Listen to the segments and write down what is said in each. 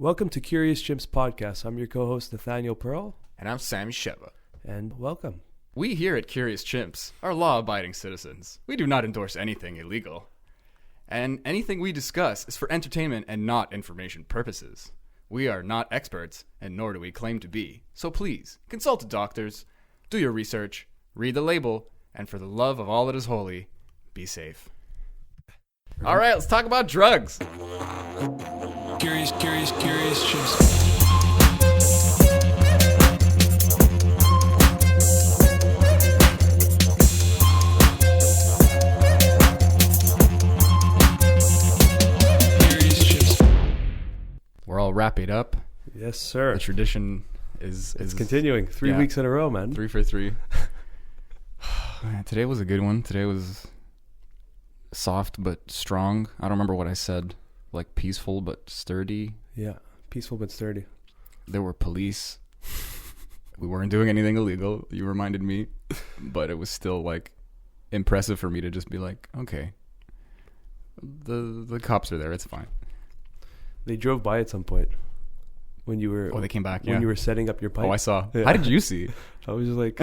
Welcome to Curious Chimps podcast. I'm your co-host Nathaniel Pearl. And I'm Sam Sheva. And welcome. We here at Curious Chimps are law-abiding citizens. We do not endorse anything illegal. And anything we discuss is for entertainment and not information purposes. We are not experts, and nor do we claim to be. So please, consult doctors, do your research, read the label, and for the love of all that is holy, be safe. All right, let's talk about drugs. Curious Chimps. We're all wrapping up. Yes, sir. The tradition is continuing. 3 weeks in a row, man. 3 for 3. Man, today was a good one. Today was soft but strong. I don't remember what I said. Like peaceful but sturdy. Yeah, peaceful but sturdy. There were police. We weren't doing anything illegal. You reminded me. But it was still like impressive for me to just be like, okay, the cops are there. It's fine. They drove by at some point when you were. Oh, they came back. When you were setting up your pipe. Oh, I saw. Yeah. How did you see? I was just like.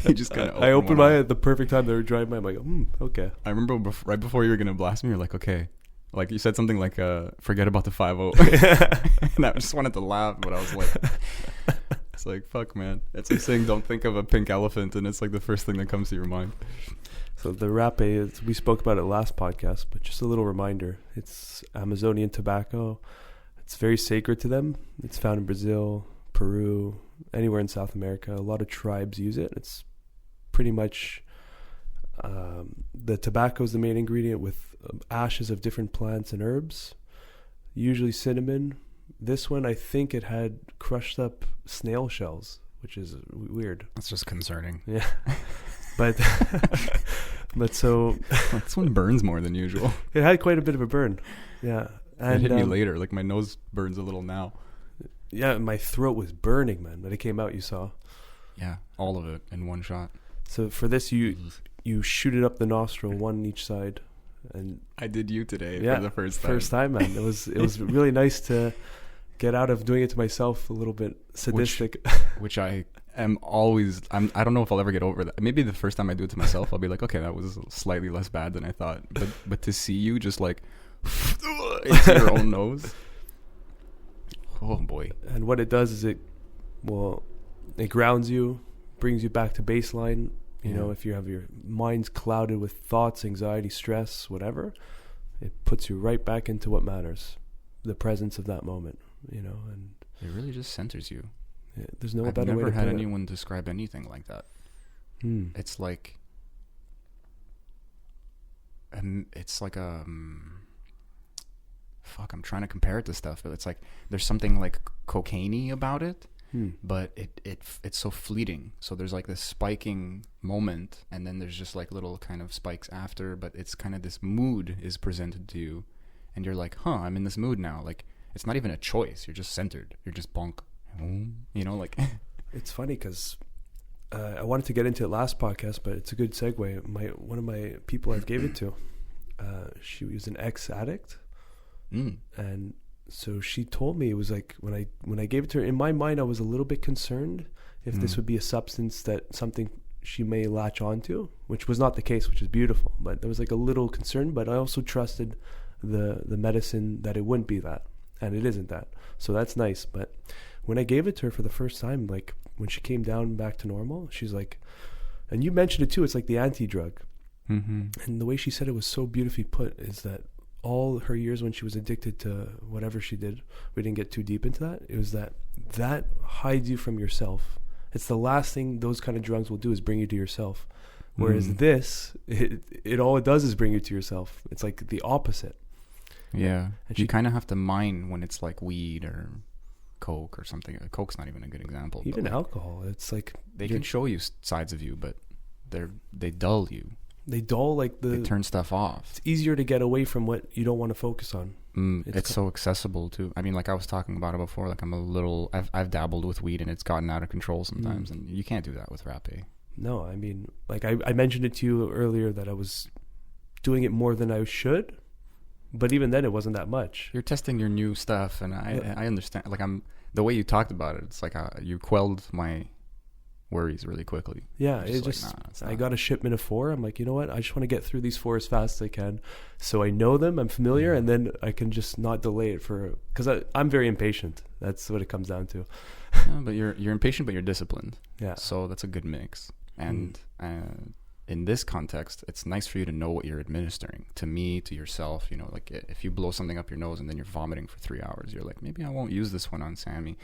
You just kind of. I opened my eye at the perfect time. They were driving by. I'm like, okay. I remember right before you were gonna blast me, you're like, okay. Like you said something like, forget about the 5-0. And I just wanted to laugh, but I was like, it's like, fuck, man. It's like saying, don't think of a pink elephant, and it's like the first thing that comes to your mind. So the rapé, we spoke about it last podcast, but just a little reminder. It's Amazonian tobacco. It's very sacred to them. It's found in Brazil, Peru, anywhere in South America. A lot of tribes use it. It's pretty much the tobacco is the main ingredient with ashes of different plants and herbs, usually cinnamon. This one, I think it had crushed up snail shells, which is weird. That's just concerning. Yeah. But so this one burns more than usual. It had quite a bit of a burn. Yeah. And it hit me later. Like my nose burns a little now. Yeah, my throat was burning, man. When it came out, you saw. Yeah, all of it in one shot. So for this, you shoot it up the nostril, one each side, and I did you today for the first time. First time, man. It was really nice to get out of doing it to myself, a little bit sadistic. Which I am always. I don't know if I'll ever get over that. Maybe the first time I do it to myself, I'll be like, okay, that was slightly less bad than I thought. But to see you just like into your own nose. Oh boy. And what it does is it grounds you, brings you back to baseline. You know, if you have your mind's clouded with thoughts, anxiety, stress, whatever, it puts you right back into what matters, the presence of that moment, you know. And it really just centers you. Yeah, there's no I've better way to put it. I've never had anyone describe anything like that. It's like fuck, I'm trying to compare it to stuff, but it's like there's something like cocaine-y about it, but it's so fleeting. So there's like this spiking moment, and then there's just like little kind of spikes after, but it's kind of this mood is presented to you, and you're like, I'm in this mood now. Like it's not even a choice. You're just centered. You're just bonk. You know, like it's funny because I wanted to get into it last podcast, but it's a good segue. One of my people I gave it to, she was an ex-addict. And so she told me, it was like when I gave it to her, in my mind I was a little bit concerned if this would be a substance that something she may latch onto, which was not the case, which is beautiful, but there was like a little concern. But I also trusted the medicine that it wouldn't be that, and it isn't that, so that's nice. But when I gave it to her for the first time, like when she came down back to normal, she's like, and you mentioned it too, it's like the anti-drug. And the way she said it was so beautifully put is that all her years when she was addicted to whatever she did, we didn't get too deep into that. It was that hides you from yourself. It's the last thing those kind of drugs will do is bring you to yourself. Whereas this, it all it does is bring you to yourself. It's like the opposite. Yeah. And you kind of have to mind when it's like weed or Coke or something. Coke's not even a good example. Even alcohol. It's like they can show you sides of you, but they dull you. They dull they turn stuff off. It's easier to get away from what you don't want to focus on. It's so accessible too. I mean, like I was talking about it before. Like I've dabbled with weed and it's gotten out of control sometimes, and you can't do that with rapé. No, I mean, like I mentioned it to you earlier that I was doing it more than I should, But even then, it wasn't that much. You're testing your new stuff, and I understand. Like, the way you talked about it, it's like you quelled my worries really quickly. Yeah, It's just I got a shipment of 4. I'm like, you know what? I just want to get through these 4 as fast as I can, so I know them, I'm familiar, and then I can just not delay it because I'm very impatient. That's what it comes down to. Yeah, but you're impatient, but you're disciplined. Yeah. So that's a good mix. And in this context, it's nice for you to know what you're administering to me, to yourself. You know, like if you blow something up your nose and then you're vomiting for 3 hours, you're like, maybe I won't use this one on Sammy.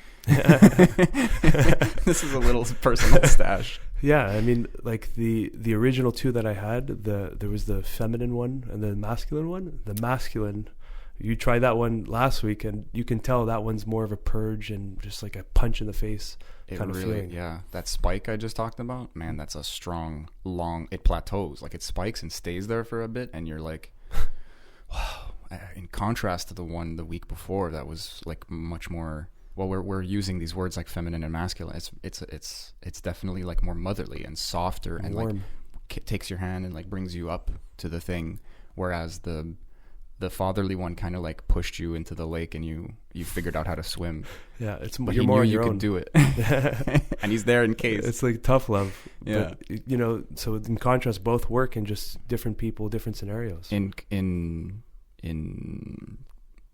This is a little personal stash. Yeah, I mean, like the original 2 that I had, there was the feminine one and the masculine one. The masculine, you tried that one last week, and you can tell that one's more of a purge and just like a punch in the face kind of feeling. Yeah, that spike I just talked about, man, that's a strong, long. It plateaus, like it spikes and stays there for a bit, and you're like, wow. In contrast to the one the week before, that was like much more. Well, we're using these words like feminine and masculine. It's definitely like more motherly and softer, and warm. Like takes your hand and like brings you up to the thing, whereas the fatherly one kind of like pushed you into the lake, and you figured out how to swim. Yeah, but you're he more knew on you your could own. do it, and he's there in case. It's like tough love. Yeah, but, you know. So in contrast, both work in just different people, different scenarios. In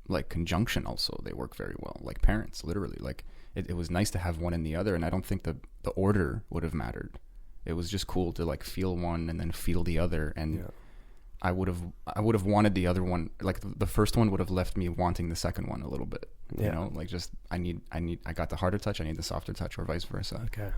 like conjunction, also they work very well. Like parents, literally. Like it was nice to have one and the other, and I don't think the order would have mattered. It was just cool to like feel one and then feel the other, and. Yeah. I would have wanted the other one. Like the first one would have left me wanting the second one a little bit. You know, like just I got the harder touch, I need the softer touch, or vice versa. Okay.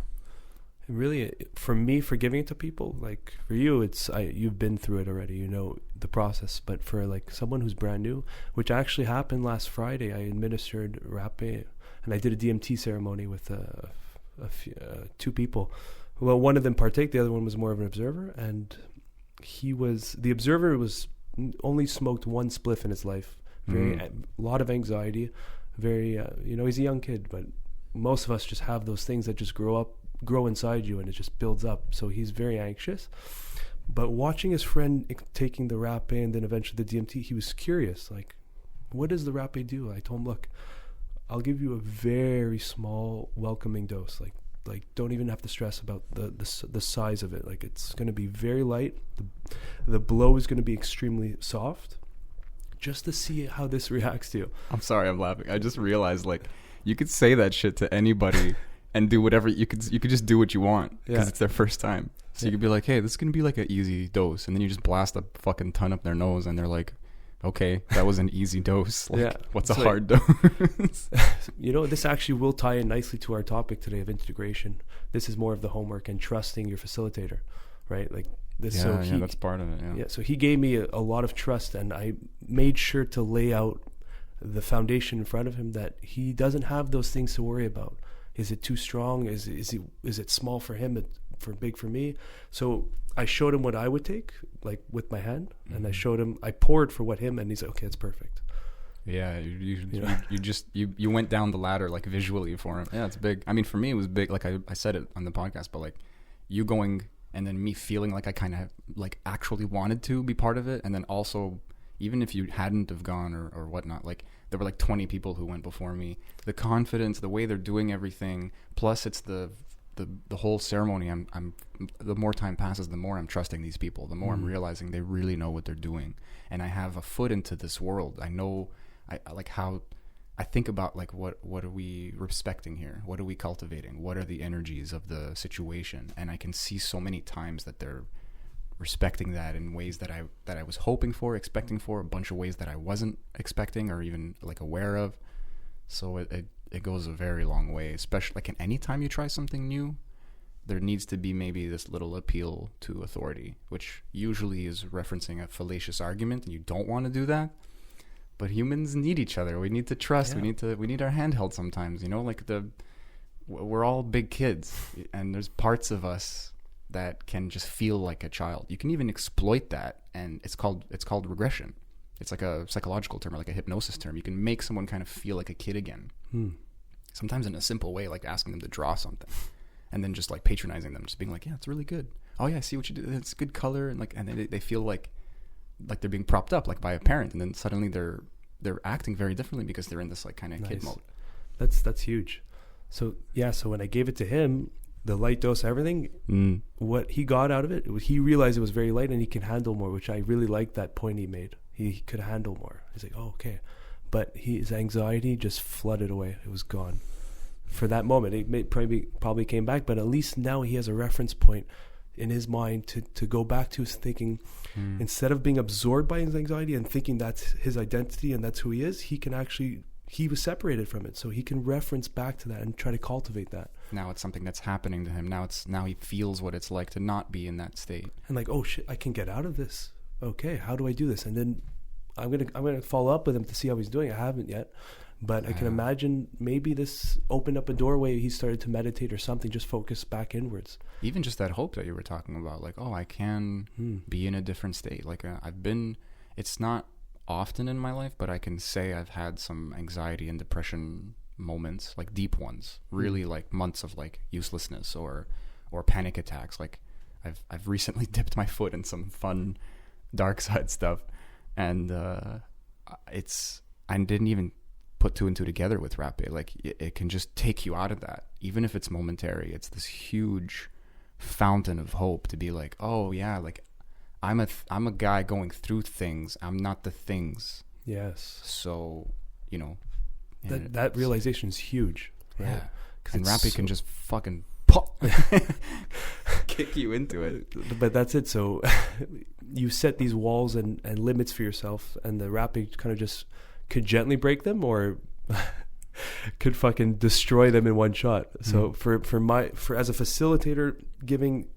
And really, for me, for giving it to people, like for you, you've been through it already. You know the process. But for like someone who's brand new, which actually happened last Friday, I administered rapé, and I did a DMT ceremony with a few, 2 people. Well, one of them partake, the other one was more of an observer, and the observer was only smoked 1 spliff in his life. A lot of anxiety, very he's a young kid, but most of us just have those things that just grow inside you, and it just builds up. So he's very anxious. But watching his friend taking the rapé and then eventually the DMT, he was curious, like, what does the rapé do? I told him, look, I'll give you a very small welcoming dose, like don't even have to stress about the size of it. Like it's going to be very light. The blow is going to be extremely soft, just to see how this reacts to you. I'm sorry, I'm laughing. I just realized like you could say that shit to anybody and do whatever you could just do what you want because it's their first time. So you could be like, hey, this is going to be like an easy dose, and then you just blast a fucking ton up their nose, and they're like, okay, that was an easy dose. Like, what's a hard dose? You know, this actually will tie in nicely to our topic today of integration. This is more of the homework and trusting your facilitator, right? Like this. Yeah, that's part of it. Yeah. So he gave me a lot of trust, and I made sure to lay out the foundation in front of him that he doesn't have those things to worry about. Is it too strong? Is it small for him? For big for me? So I showed him what I would take, like with my hand, and I showed him. I poured for what him, and he's like, okay, it's perfect. Yeah, you went down the ladder like visually for him. Yeah, it's big. I mean, for me, it was big. Like I said it on the podcast, but like you going and then me feeling like I kind of like actually wanted to be part of it, and then also even if you hadn't have gone or whatnot, like there were like 20 people who went before me. The confidence, the way they're doing everything, plus it's the whole ceremony. I'm the more time passes, the more I'm trusting these people, the more I'm realizing they really know what they're doing, and I have a foot into this world. I know, I like how I think about like what are we respecting here? What are we cultivating? What are the energies of the situation? And I can see so many times that they're respecting that in ways that I was hoping for, expecting for, a bunch of ways that I wasn't expecting or even like aware of. So it goes a very long way, especially like any time you try something new, there needs to be maybe this little appeal to authority, which usually is referencing a fallacious argument, and you don't want to do that. But humans need each other. We need to trust. Yeah. We need our hand held sometimes, you know, like we're all big kids, and there's parts of us that can just feel like a child. You can even exploit that, and it's called regression. It's like a psychological term or like a hypnosis term. You can make someone kind of feel like a kid again. Sometimes in a simple way, like asking them to draw something and then just like patronizing them, just being like, yeah, it's really good. Oh yeah, I see what you did. It's good color. And like, and they feel like like they're being propped up like by a parent, and then suddenly they're acting very differently because they're in this like kind of kid mode. That's huge. So when I gave it to him, the light dose, everything, what he got out of it, he realized it was very light and he can handle more, which I really liked that point he made. He could handle more. He's like, oh, okay. But his anxiety just flooded away. It was gone. For that moment, it probably came back, but at least now he has a reference point in his mind to go back to his thinking. Instead of being absorbed by his anxiety and thinking that's his identity and that's who he is, he was separated from it, so he can reference back to that and try to cultivate that. Now it's something that's happening to him. Now he feels what it's like to not be in that state. And like, oh shit, I can get out of this. Okay, how do I do this? And then I'm gonna follow up with him to see how he's doing. I haven't yet, but I can imagine maybe this opened up a doorway. He started to meditate or something, just focus back inwards. Even just that hope that you were talking about, like, oh, I can be in a different state. Like it's not often in my life, but I can say I've had some anxiety and depression moments, like deep ones, really like months of like uselessness or panic attacks. Like I've recently dipped my foot in some fun dark side stuff, and I didn't even put two and two together with Rapé. Like it can just take you out of that, even if it's momentary. It's this huge fountain of hope to be like, oh yeah, like I'm a guy going through things. I'm not the things. Yes. So, you know, that realization is huge, right? Yeah. And Rapé can just fucking pop, kick you into it. But that's it. So you set these walls and limits for yourself, and the Rapé kind of just could gently break them or could fucking destroy them in one shot. So for as a facilitator, giving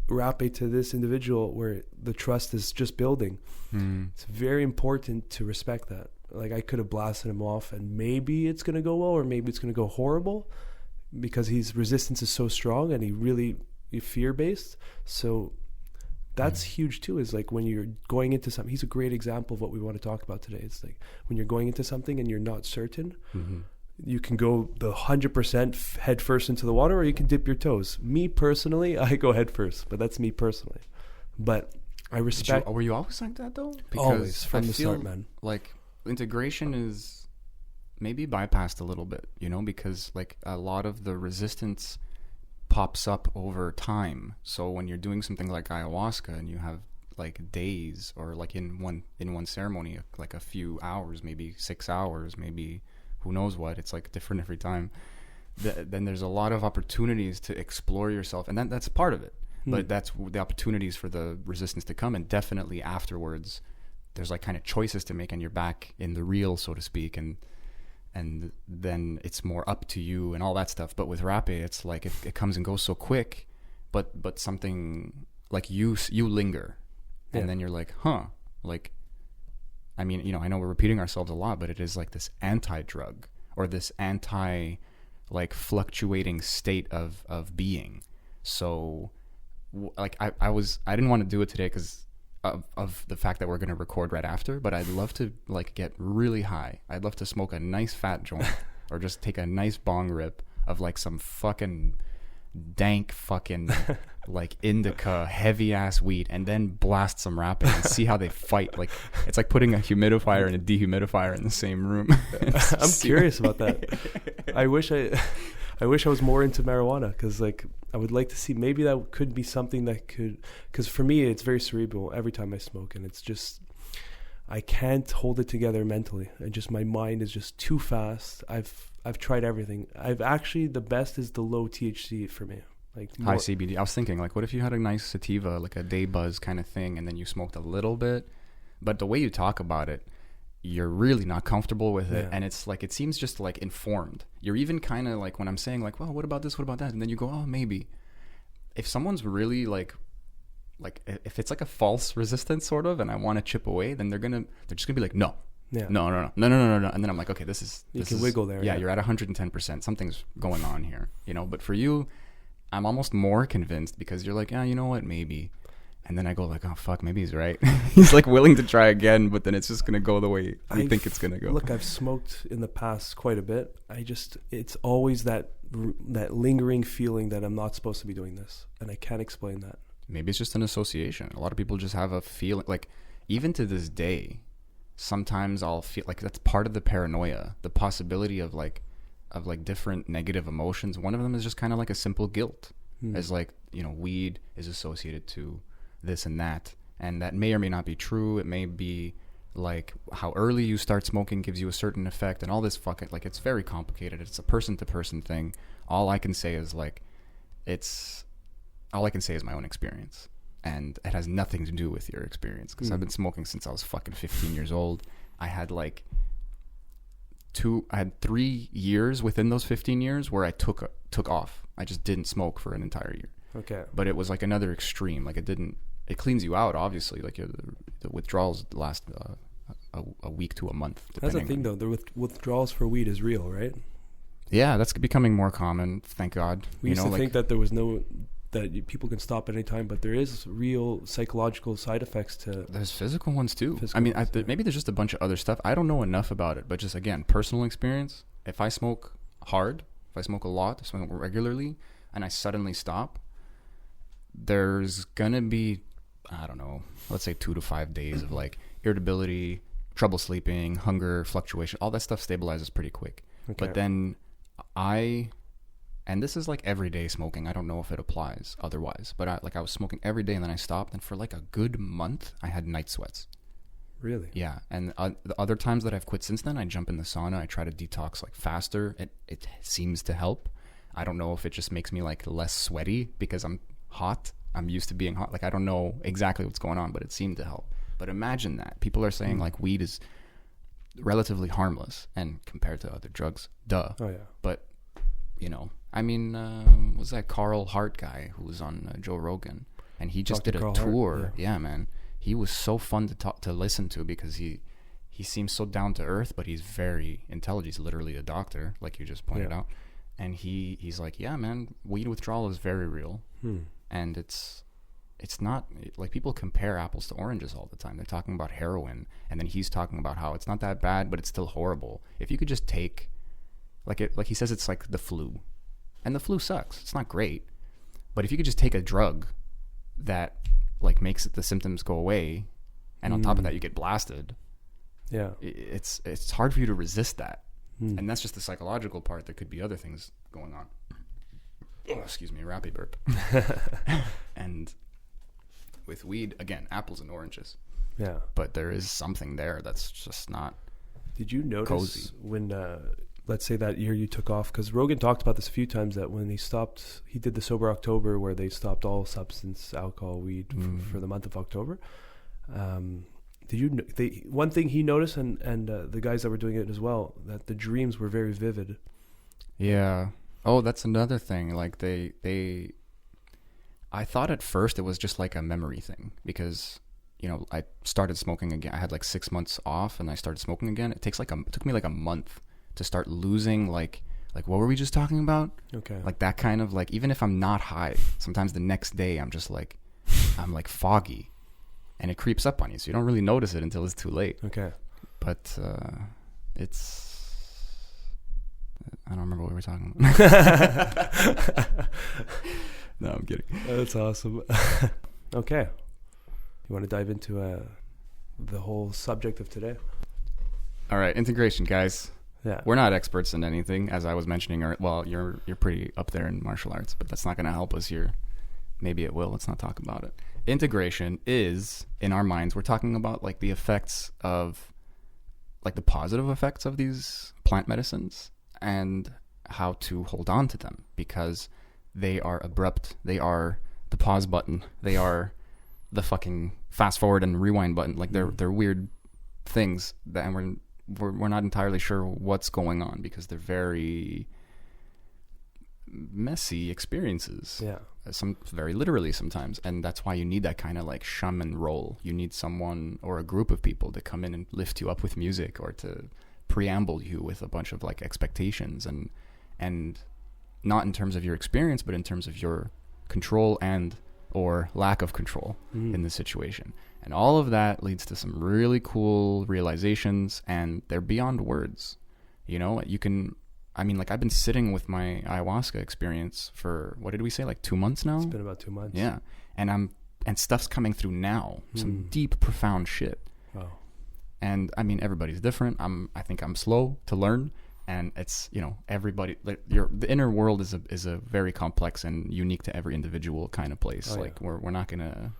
Rapé to this individual where the trust is just building, it's very important to respect that. Like I could have blasted him off and maybe it's going to go well or maybe it's going to go horrible because his resistance is so strong and he's fear-based. So that's huge too, is like when you're going into something, he's a great example of what we want to talk about today. It's like when you're going into something and you're not certain, you can go the 100% head first into the water, or you can dip your toes. Me personally, I go head first, but that's me personally. But I respect. Were you always like that though? Because always from the start, man. Like integration is maybe bypassed a little bit, you know, because like a lot of the resistance pops up over time. So when you're doing something like ayahuasca and you have like days, or like in one ceremony, like a few hours, maybe 6 hours, maybe who knows what, it's like different every time, then there's a lot of opportunities to explore yourself, and that's part of it. But that's the opportunities for the resistance to come, and definitely afterwards there's like kind of choices to make, and you're back in the real, so to speak, and then it's more up to you and all that stuff. But with Rapé, it's like it comes and goes so quick, but something like you linger, and then you're like, like, I mean, you know, I know we're repeating ourselves a lot, but it is like this anti-drug, or this anti like fluctuating state of being. So like I didn't want to do it today because of the fact that we're going to record right after, but I'd love to like get really high. I'd love to smoke a nice fat joint or just take a nice bong rip of like some fucking dank fucking like indica heavy ass weed, and then blast some Rapé and see how they fight. Like it's like putting a humidifier and a dehumidifier in the same room. I'm curious about that. I wish I was more into marijuana, because like I would like to see, maybe that could be something that could, because for me it's very cerebral every time I smoke, and it's just I can't hold it together mentally. My mind is just too fast. I've tried everything. The best is the low THC for me. Like high CBD. I was thinking, like, what if you had a nice sativa, like a day buzz kind of thing, and then you smoked a little bit, but the way you talk about it, you're really not comfortable with it, and it's like it seems just like informed. You're even kind of like when I'm saying like, well, what about this? What about that? And then you go, oh, maybe. If someone's really like if it's like a false resistance sort of, and I want to chip away, then they're just gonna be like, no. Yeah. No. And then I'm like, okay, you can wiggle there. Yeah, you're at 110%. Something's going on here, you know. But for you, I'm almost more convinced, because you're like, yeah, you know what, maybe. And then I go like, oh fuck, maybe he's right. He's like willing to try again, but then it's just gonna go the way you think it's gonna go. Look, I've smoked in the past quite a bit. It's always that lingering feeling that I'm not supposed to be doing this, and I can't explain that. Maybe it's just an association. A lot of people just have a feeling like even to this day, sometimes I'll feel like that's part of the paranoia, the possibility of like different negative emotions. One of them is just kind of like a simple guilt, as like, you know, weed is associated to this and that may or may not be true. It may be like how early you start smoking gives you a certain effect and all this fucking, like, it's very complicated. It's a person to person thing. All I can say is my own experience, and it has nothing to do with your experience, because I've been smoking since I was fucking 15 years old. I had 3 years within those 15 years where I took off. I just didn't smoke for an entire year. Okay. But it was like another extreme. Like it cleans you out, obviously. Like the withdrawals last a week to a month. That's the thing, though. The withdrawals for weed is real, right? Yeah, that's becoming more common. Thank God. We used to think that there was that people can stop at any time, but there is real psychological side effects to. There's physical ones too. Maybe there's just a bunch of other stuff. I don't know enough about it, but just again, personal experience. If I smoke hard, if I smoke a lot, if I smoke regularly, and I suddenly stop, there's gonna be, I don't know, let's say 2 to 5 days of like irritability, trouble sleeping, hunger, fluctuation. All that stuff stabilizes pretty quick. Okay. But then and this is like everyday smoking. I don't know if it applies otherwise, but I was smoking every day and then I stopped, and for like a good month I had night sweats. Really? Yeah. And the other times that I've quit since then, I jump in the sauna. I try to detox like faster. It seems to help. I don't know if it just makes me like less sweaty because I'm hot. I'm used to being hot. Like, I don't know exactly what's going on, but it seemed to help. But imagine that. People are saying like weed is relatively harmless, and compared to other drugs, duh. Oh, yeah. But, you know, I mean, was that Carl Hart guy who was on Joe Rogan? And he just did a Carl tour. Hart, yeah, man. He was so fun to listen to, because he seems so down to earth, but he's very intelligent. He's literally a doctor, like you just pointed out. And he's like, yeah, man, weed withdrawal is very real. And it's not like, people compare apples to oranges all the time. They're talking about heroin, and then he's talking about how it's not that bad, but it's still horrible. If you could just take, like he says, it's like the flu, and the flu sucks. It's not great, but if you could just take a drug that like makes the symptoms go away, and on top of that you get blasted, it's hard for you to resist that. And that's just the psychological part. There could be other things going on. Oh, excuse me, rappy burp. And with weed, again, apples and oranges. Yeah. But there is something there that's just not. Did you notice cozy. When, let's say that year you took off, because Rogan talked about this a few times, that when he did the Sober October, where they stopped all substance, alcohol, weed for the month of October. One thing he noticed, and the guys that were doing it as well, that the dreams were very vivid. Yeah. Oh, that's another thing. Like I thought at first it was just like a memory thing, because, you know, I started smoking again. I had like 6 months off, and I started smoking again. It took me like a month to start losing like what were we just talking about? Okay. Like that kind of, like, even if I'm not high, sometimes the next day I'm just like, I'm like foggy, and it creeps up on you, so you don't really notice it until it's too late. Okay. But I don't remember what we were talking about. No, I'm kidding. That's awesome. Okay. You want to dive into the whole subject of today? All right, integration, guys. Yeah. We're not experts in anything, as I was mentioning. Well, you're pretty up there in martial arts, but that's not going to help us here. Maybe it will. Let's not talk about it. Integration is, in our minds, we're talking about like the effects of, like the positive effects of these plant medicines, and how to hold on to them, because they are abrupt. They are the pause button. They are the fucking fast forward and rewind button. Like they're weird things that, and we're not entirely sure what's going on, because they're very messy experiences. Yeah. Some very literally sometimes, and that's why you need that kind of like shaman role. You need someone or a group of people to come in and lift you up with music, or to preamble you with a bunch of like expectations, and not in terms of your experience, but in terms of your control and or lack of control in the situation. And all of that leads to some really cool realizations, and they're beyond words. You know, like I've been sitting with my ayahuasca experience for, what did we say, like 2 months now? It's been about 2 months. Yeah. And I'm and stuff's coming through now. Some deep, profound shit. Wow. And I mean, everybody's different. I think I'm slow to learn, and it's, you know, everybody. Like, the inner world is a very complex and unique to every individual kind of place. We're not gonna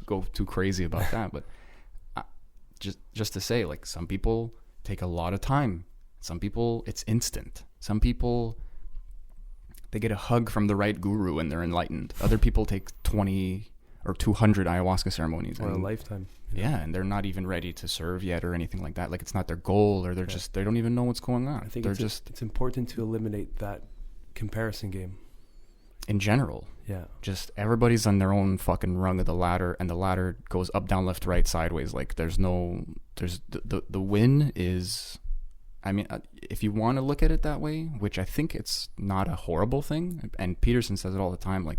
go too crazy about that, but just to say, like, some people take a lot of time. Some people it's instant. Some people, they get a hug from the right guru and they're enlightened. Other people take 20 or 200 ayahuasca ceremonies. Or a lifetime. Yeah, and they're not even ready to serve yet or anything like that. Like, it's not their goal, or they don't even know what's going on. I think it's important to eliminate that comparison game. In general. Yeah. Just everybody's on their own fucking rung of the ladder, and the ladder goes up, down, left, right, sideways. Like, there's the win is, I mean, if you want to look at it that way, which I think it's not a horrible thing, and Peterson says it all the time, like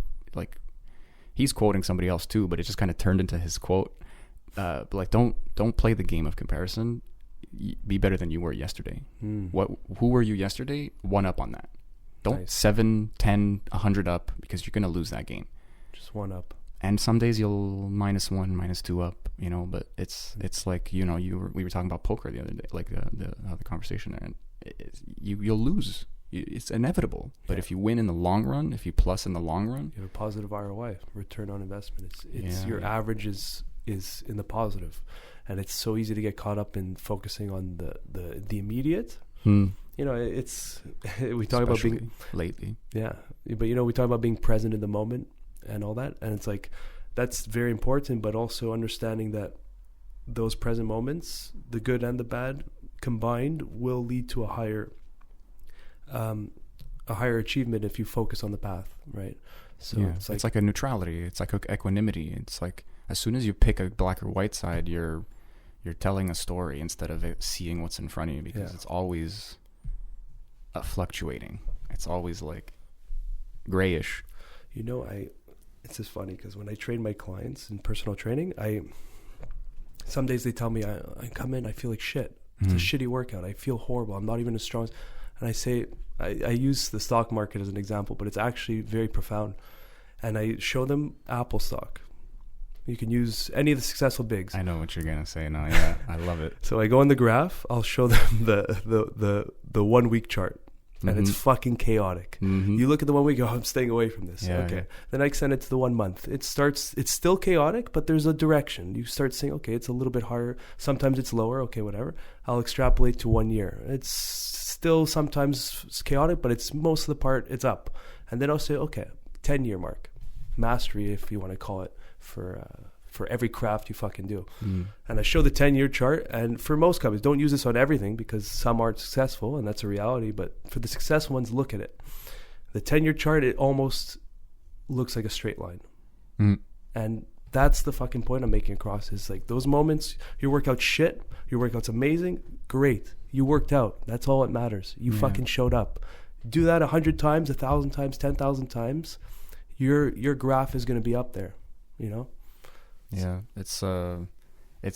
he's quoting somebody else too, but it just kind of turned into his quote. But like, don't play the game of comparison. Be better than you were yesterday. Who were you yesterday? One up on that. Don't 7, 10, 100 up, because you're gonna lose that game. Just one up. And some days you'll -1, -2 up, you know. But it's like, you know, we were talking about poker the other day, like the conversation there, and you'll lose. It's inevitable. But if you win in the long run, if you plus in the long run, you have a positive ROI, return on investment. It's your average is in the positive, and it's so easy to get caught up in focusing on the immediate. You know, it's we talk about being lately. Yeah, but you know, we talk about being present in the moment and all that, and it's like that's very important. But also understanding that those present moments, the good and the bad combined, will lead to a higher achievement if you focus on the path, right? So it's like a neutrality. It's like equanimity. It's like, as soon as you pick a black or white side, you're telling a story instead of seeing what's in front of you, because it's always fluctuating. It's always like grayish. You know, it's just funny because when I train my clients in personal training, some days they tell me I come in, I feel like shit. It's a shitty workout. I feel horrible. I'm not even as strong. And I say, I use the stock market as an example, but it's actually very profound. And I show them Apple stock. You can use any of the successful bigs. I know what you're gonna say now. Yeah, I love it. So I go in the graph. I'll show them the 1 week chart, and it's fucking chaotic. You look at the 1 week, I'm staying away from this. Okay. Yeah. Then I extend it to the 1 month. It's still chaotic, but there's a direction. You start saying, okay, it's a little bit higher. Sometimes it's lower. Okay, whatever. I'll extrapolate to 1 year. It's still sometimes chaotic, but it's most of the part it's up. And then I'll say, okay, 10-year mark, mastery, if you want to call it, for every craft you fucking do. And I show the 10-year chart, and for most companies, don't use this on everything because some aren't successful, and that's a reality, but for the successful ones, look at it. The 10-year chart, it almost looks like a straight line. And that's the fucking point I'm making across, is like those moments, your workout's shit, your workout's amazing, great. You worked out. That's all that matters. You fucking showed up. Do that 100 times, 1,000 times, 10,000 times, your graph is going to be up there. You know? Yeah, it's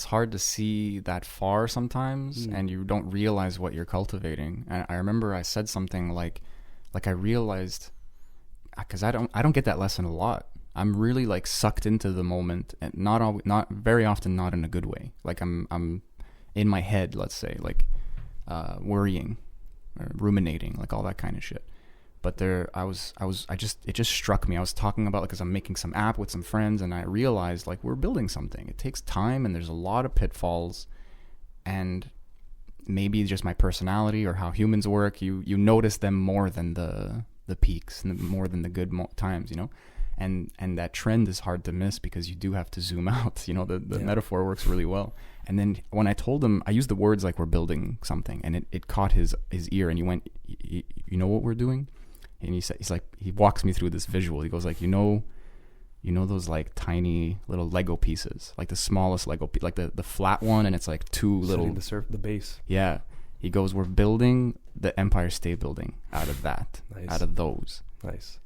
hard to see that far sometimes, and you don't realize what you're cultivating. And I remember I said something like I realized, because I don't get that lesson a lot. I'm really like sucked into the moment, and not very often, not in a good way. Like I'm in my head, let's say, like worrying or ruminating, like all that kind of shit. But it just struck me. I was talking about, like, because I'm making some app with some friends, and I realized, like, we're building something. It takes time, and there's a lot of pitfalls, and maybe just my personality or how humans work, you notice them more than the peaks, and more than the good times, you know? And that trend is hard to miss because you do have to zoom out, you know, the metaphor works really well. And then when I told him, I used the words like we're building something, and it caught his ear, and he went, you know what we're doing? And he walks me through this visual. He goes like, you know those like tiny little Lego pieces, like the smallest Lego piece, like the flat one, and it's like two little the base. Yeah. He goes, we're building the Empire State Building out of that, out of those. Nice.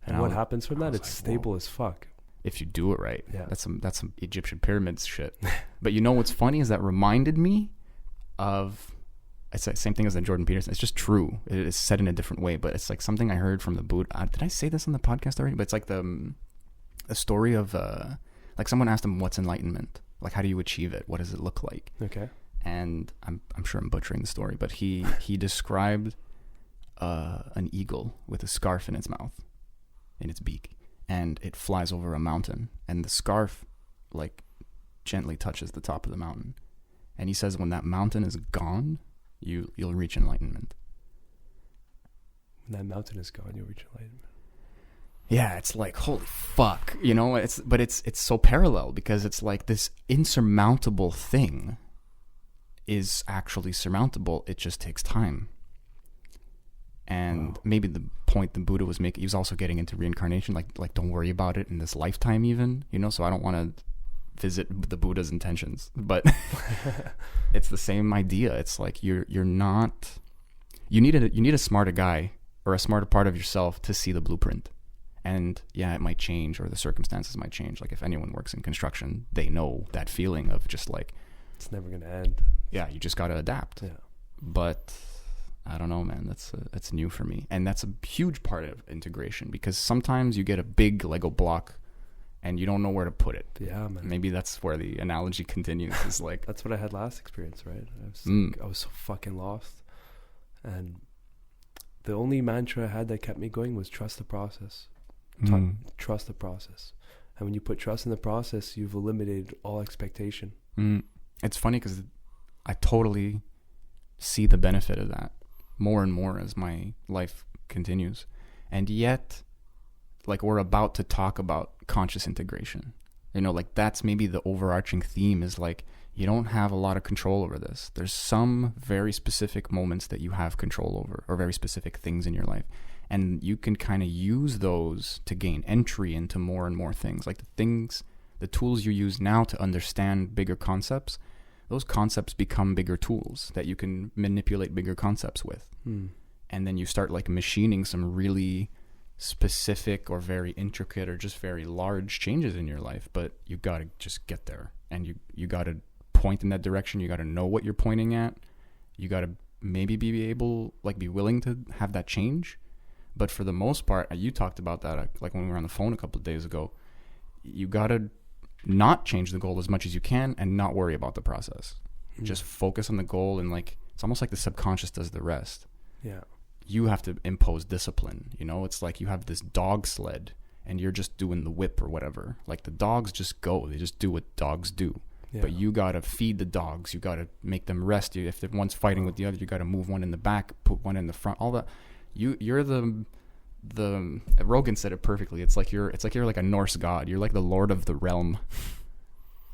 And what happens from that? It's like, stable as fuck. If you do it right. Yeah. That's some Egyptian pyramids shit. But you know what's funny is that reminded me of, it's the same thing as the Jordan Peterson. It's just true. It is said in a different way, but it's like something I heard from the Buddha. Did I say this on the podcast already? But it's like the story of like someone asked him, what's enlightenment? Like, how do you achieve it? What does it look like? Okay. And I'm sure I'm butchering the story, but he described an eagle with a scarf in its mouth, in its beak, and it flies over a mountain, and the scarf like gently touches the top of the mountain. And he says when that mountain is gone, you'll reach enlightenment. When that mountain is gone, you'll reach enlightenment. Yeah, it's like, holy fuck, you know, it's so parallel, because it's like this insurmountable thing is actually surmountable. It just takes time. And maybe the point the Buddha was making, he was also getting into reincarnation, like don't worry about it in this lifetime even, you know, so I don't want to visit the Buddha's intentions, but it's the same idea. It's like you need a smarter guy or a smarter part of yourself to see the blueprint. And yeah, it might change, or the circumstances might change. Like if anyone works in construction, they know that feeling of just like, it's never going to end. Yeah, you just got to adapt. Yeah. But I don't know, man. That's new for me, and that's a huge part of integration, because sometimes you get a big Lego block, and you don't know where to put it. Yeah, man. Maybe that's where the analogy continues. Is like that's what I had last experience, right? I was so fucking lost, and the only mantra I had that kept me going was trust the process. Trust the process, and when you put trust in the process, you've eliminated all expectation. It's funny because I totally see the benefit of that more and more as my life continues, and yet like we're about to talk about conscious integration, you know, like that's maybe the overarching theme, is like you don't have a lot of control over this. There's some very specific moments that you have control over, or very specific things in your life, and you can kind of use those to gain entry into more and more things. Like the tools you use now to understand bigger concepts, those concepts become bigger tools that you can manipulate bigger concepts with. And then you start like machining some really specific or very intricate or just very large changes in your life. But you got to just get there, and you got to point in that direction. You got to know what you're pointing at. You got to maybe be willing to have that change. But for the most part, you talked about that like when we were on the phone a couple of days ago, you got to not change the goal as much as you can and not worry about the process. Just focus on the goal, and like it's almost like the subconscious does the rest. Yeah. You have to impose discipline, you know? It's like you have this dog sled and you're just doing the whip or whatever. Like the dogs just go, they just do what dogs do. Yeah. But you got to feed the dogs, you got to make them rest. If one's fighting with the other, you got to move one in the back, put one in the front, all that. You're the Rogan said it perfectly. It's like you're like a Norse god. You're like the lord of the realm.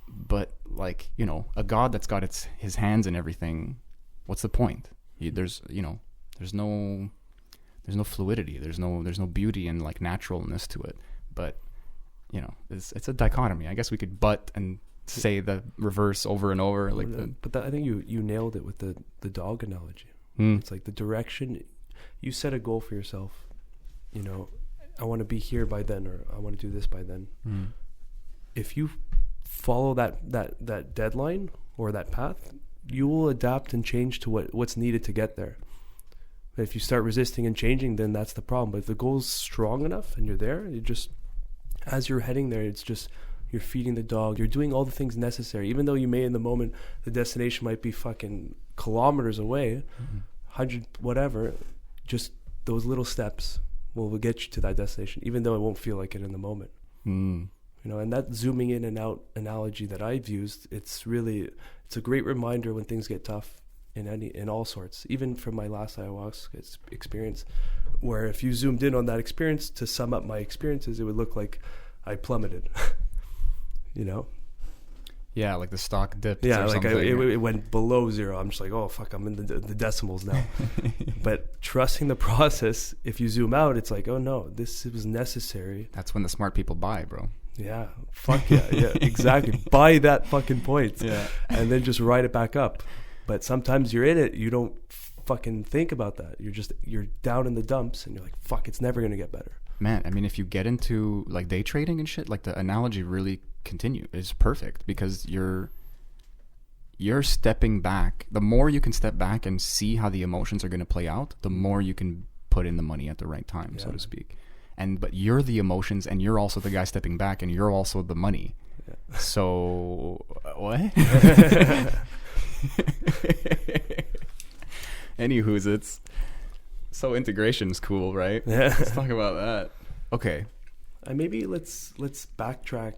But like, you know, a god that's got his hands in everything, what's the point? There's no fluidity. There's no beauty and like naturalness to it. But you know, it's a dichotomy. I guess we could butt and say the reverse over and over. I think you nailed it with the dog analogy. It's like the direction. You set a goal for yourself. You know, I want to be here by then, or I want to do this by then. If you follow that deadline or that path, you will adapt and change to what's needed to get there. But if you start resisting and changing, then that's the problem. But if the goal's strong enough and you're there, you just, as you're heading there, it's just you're feeding the dog, you're doing all the things necessary. Even though you may in the moment, the destination might be fucking kilometers away, 100 whatever, just those little steps will get you to that destination, even though it won't feel like it in the moment. You know, and that zooming in and out analogy that I've used, it's a great reminder when things get tough in all sorts. Even from my last ayahuasca experience, where if you zoomed in on that experience to sum up my experiences, it would look like I plummeted. You know? Yeah, like the stock dipped. Yeah, like it went below zero. I'm just like, oh fuck, I'm in the decimals now. But trusting the process, if you zoom out, it's like, oh no, this was necessary. That's when the smart people buy, bro. Yeah, fuck yeah, exactly. Buy that fucking point, and then just write it back up. But sometimes you're in it, you don't fucking think about that. You're down in the dumps, and you're like, fuck, it's never gonna get better. Man, I mean, if you get into like day trading and shit, like the analogy really is perfect, because you're stepping back. The more you can step back and see how the emotions are going to play out, the more you can put in the money at the right time, so to speak. But you're the emotions, and you're also the guy stepping back, and you're also the money. So what? Anywho's, it's so integration's cool, right? Yeah. Let's talk about that. Okay. Maybe let's backtrack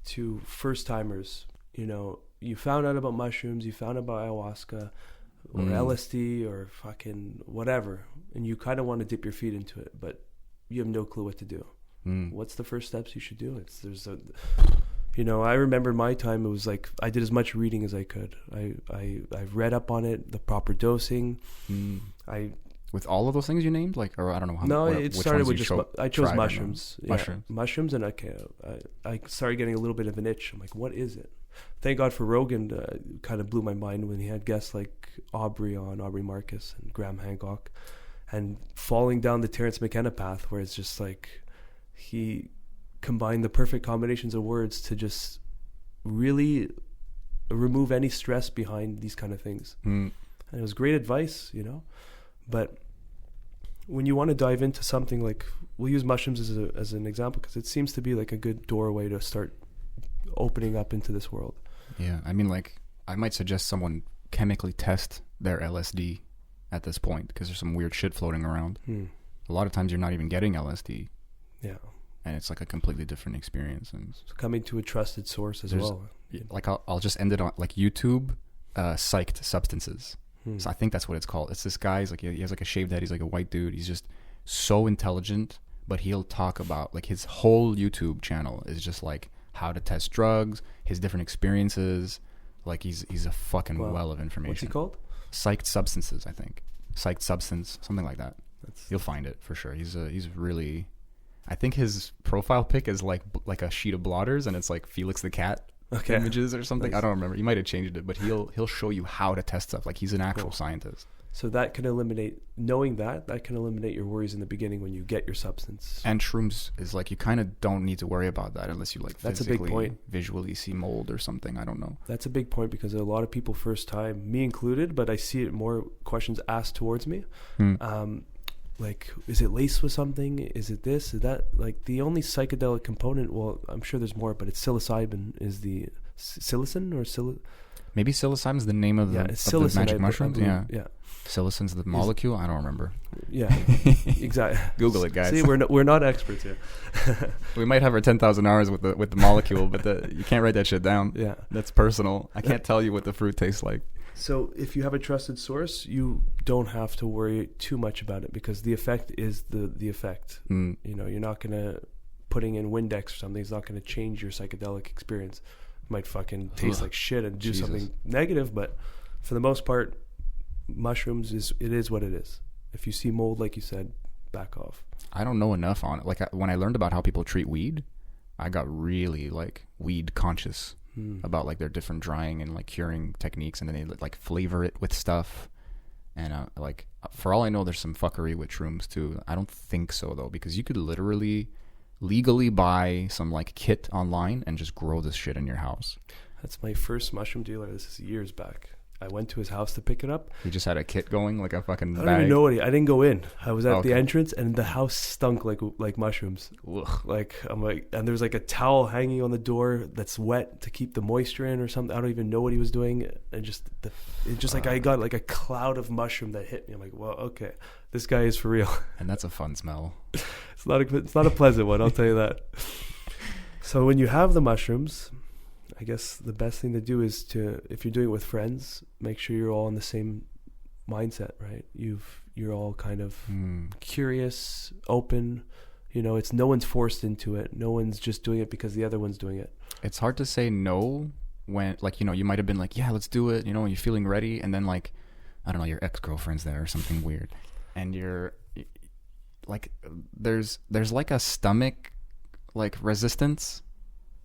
to first timers. You know, you found out about mushrooms, you found out about ayahuasca or LSD or fucking whatever, and you kind of want to dip your feet into it, but you have no clue what to do. What's the first steps you should do? I remember my time, it was like I did as much reading as I could. I read up on it, the proper dosing. With all of those things you named, like, or I don't know how. No, what, it which started ones with you just I chose mushrooms. Yeah, Mushrooms. Mushrooms, and I started getting a little bit of an itch. I'm like, what is it? Thank God for Rogan. Kind of blew my mind when he had guests like Aubrey Marcus and Graham Hancock, and falling down the Terence McKenna path, where it's just like he combined the perfect combinations of words to just really remove any stress behind these kind of things. And it was great advice, but when you want to dive into something like, we'll use mushrooms as an example, because it seems to be like a good doorway to start opening up into this world. Yeah, I mean, like, I might suggest someone chemically test their LSD at this point, because there's some weird shit floating around. A lot of times you're not even getting LSD. Yeah. And it's like a completely different experience. And so coming to a trusted source as well. Like, I'll just end it on, like, YouTube psyched substances. So I think that's what it's called. It's this guy, he has like a shaved head, he's like a white dude. He's just so intelligent, but he'll talk about, like, his whole YouTube channel is just like how to test drugs, his different experiences. Like, he's a fucking well of information. What's he called? Psyched substances, I think. Psyched substance, something like that. You'll find it for sure. He's really, I think his profile pic is like a sheet of blotters, and it's like Felix the cat. Okay. Images or something. Nice. I don't remember. You might have changed it, but he'll show you how to test stuff. Like, he's an actual scientist. So that can eliminate, knowing that can eliminate your worries in the beginning when you get your substance. And shrooms is like, you kind of don't need to worry about that unless you, like, that's a big point. Visually see mold or something. I don't know. That's a big point, because a lot of people first time, me included, but I see it more questions asked towards me. Like, is it laced with something? Is it this? Is that? Like, the only psychedelic component, well, I'm sure there's more, but it's psilocybin is the psilocin or maybe psilocybin's the name of the magic mushrooms. Yeah. Psilocin's the molecule. I don't remember. Yeah, exactly. Google it, guys. See, we're not experts here. We might have our 10,000 hours with the molecule, but you can't write that shit down. Yeah, that's personal. I can't tell you what the fruit tastes like. So if you have a trusted source, you don't have to worry too much about it, because the effect is the effect. You're not going to, putting in Windex or something, it's not going to change your psychedelic experience. It might fucking taste like shit and do something negative, but for the most part, mushrooms is what it is. If you see mold, like you said, back off. I don't know enough on it. Like, when I learned about how people treat weed, I got really, like, weed conscious. About, like, their different drying and, like, curing techniques, and then they, like, flavor it with stuff. And like, for all I know, there's some fuckery with shrooms too. I don't think so, though, because you could literally legally buy some, like, kit online and just grow this shit in your house. That's my first mushroom dealer. This is years back. I went to his house to pick it up. He just had a kit going, like a fucking bag. I don't even know I didn't go in. I was at the entrance, and the house stunk like mushrooms. Ugh. Like, I'm like, and there's like a towel hanging on the door that's wet to keep the moisture in or something. I don't even know what he was doing. And like I got like a cloud of mushroom that hit me. I'm like, well, okay, this guy is for real. And that's a fun smell. It's not a pleasant one, I'll tell you that. So when you have the mushrooms, I guess the best thing to do is if you're doing it with friends, make sure you're all in the same mindset, right? You're all kind of curious, open. It's no one's forced into it. No one's just doing it because the other one's doing it. It's hard to say no when, like, you might have been like, yeah, let's do it, and you're feeling ready, and then, like, I don't know, your ex-girlfriend's there or something weird, and you're like, there's like a stomach, like, resistance.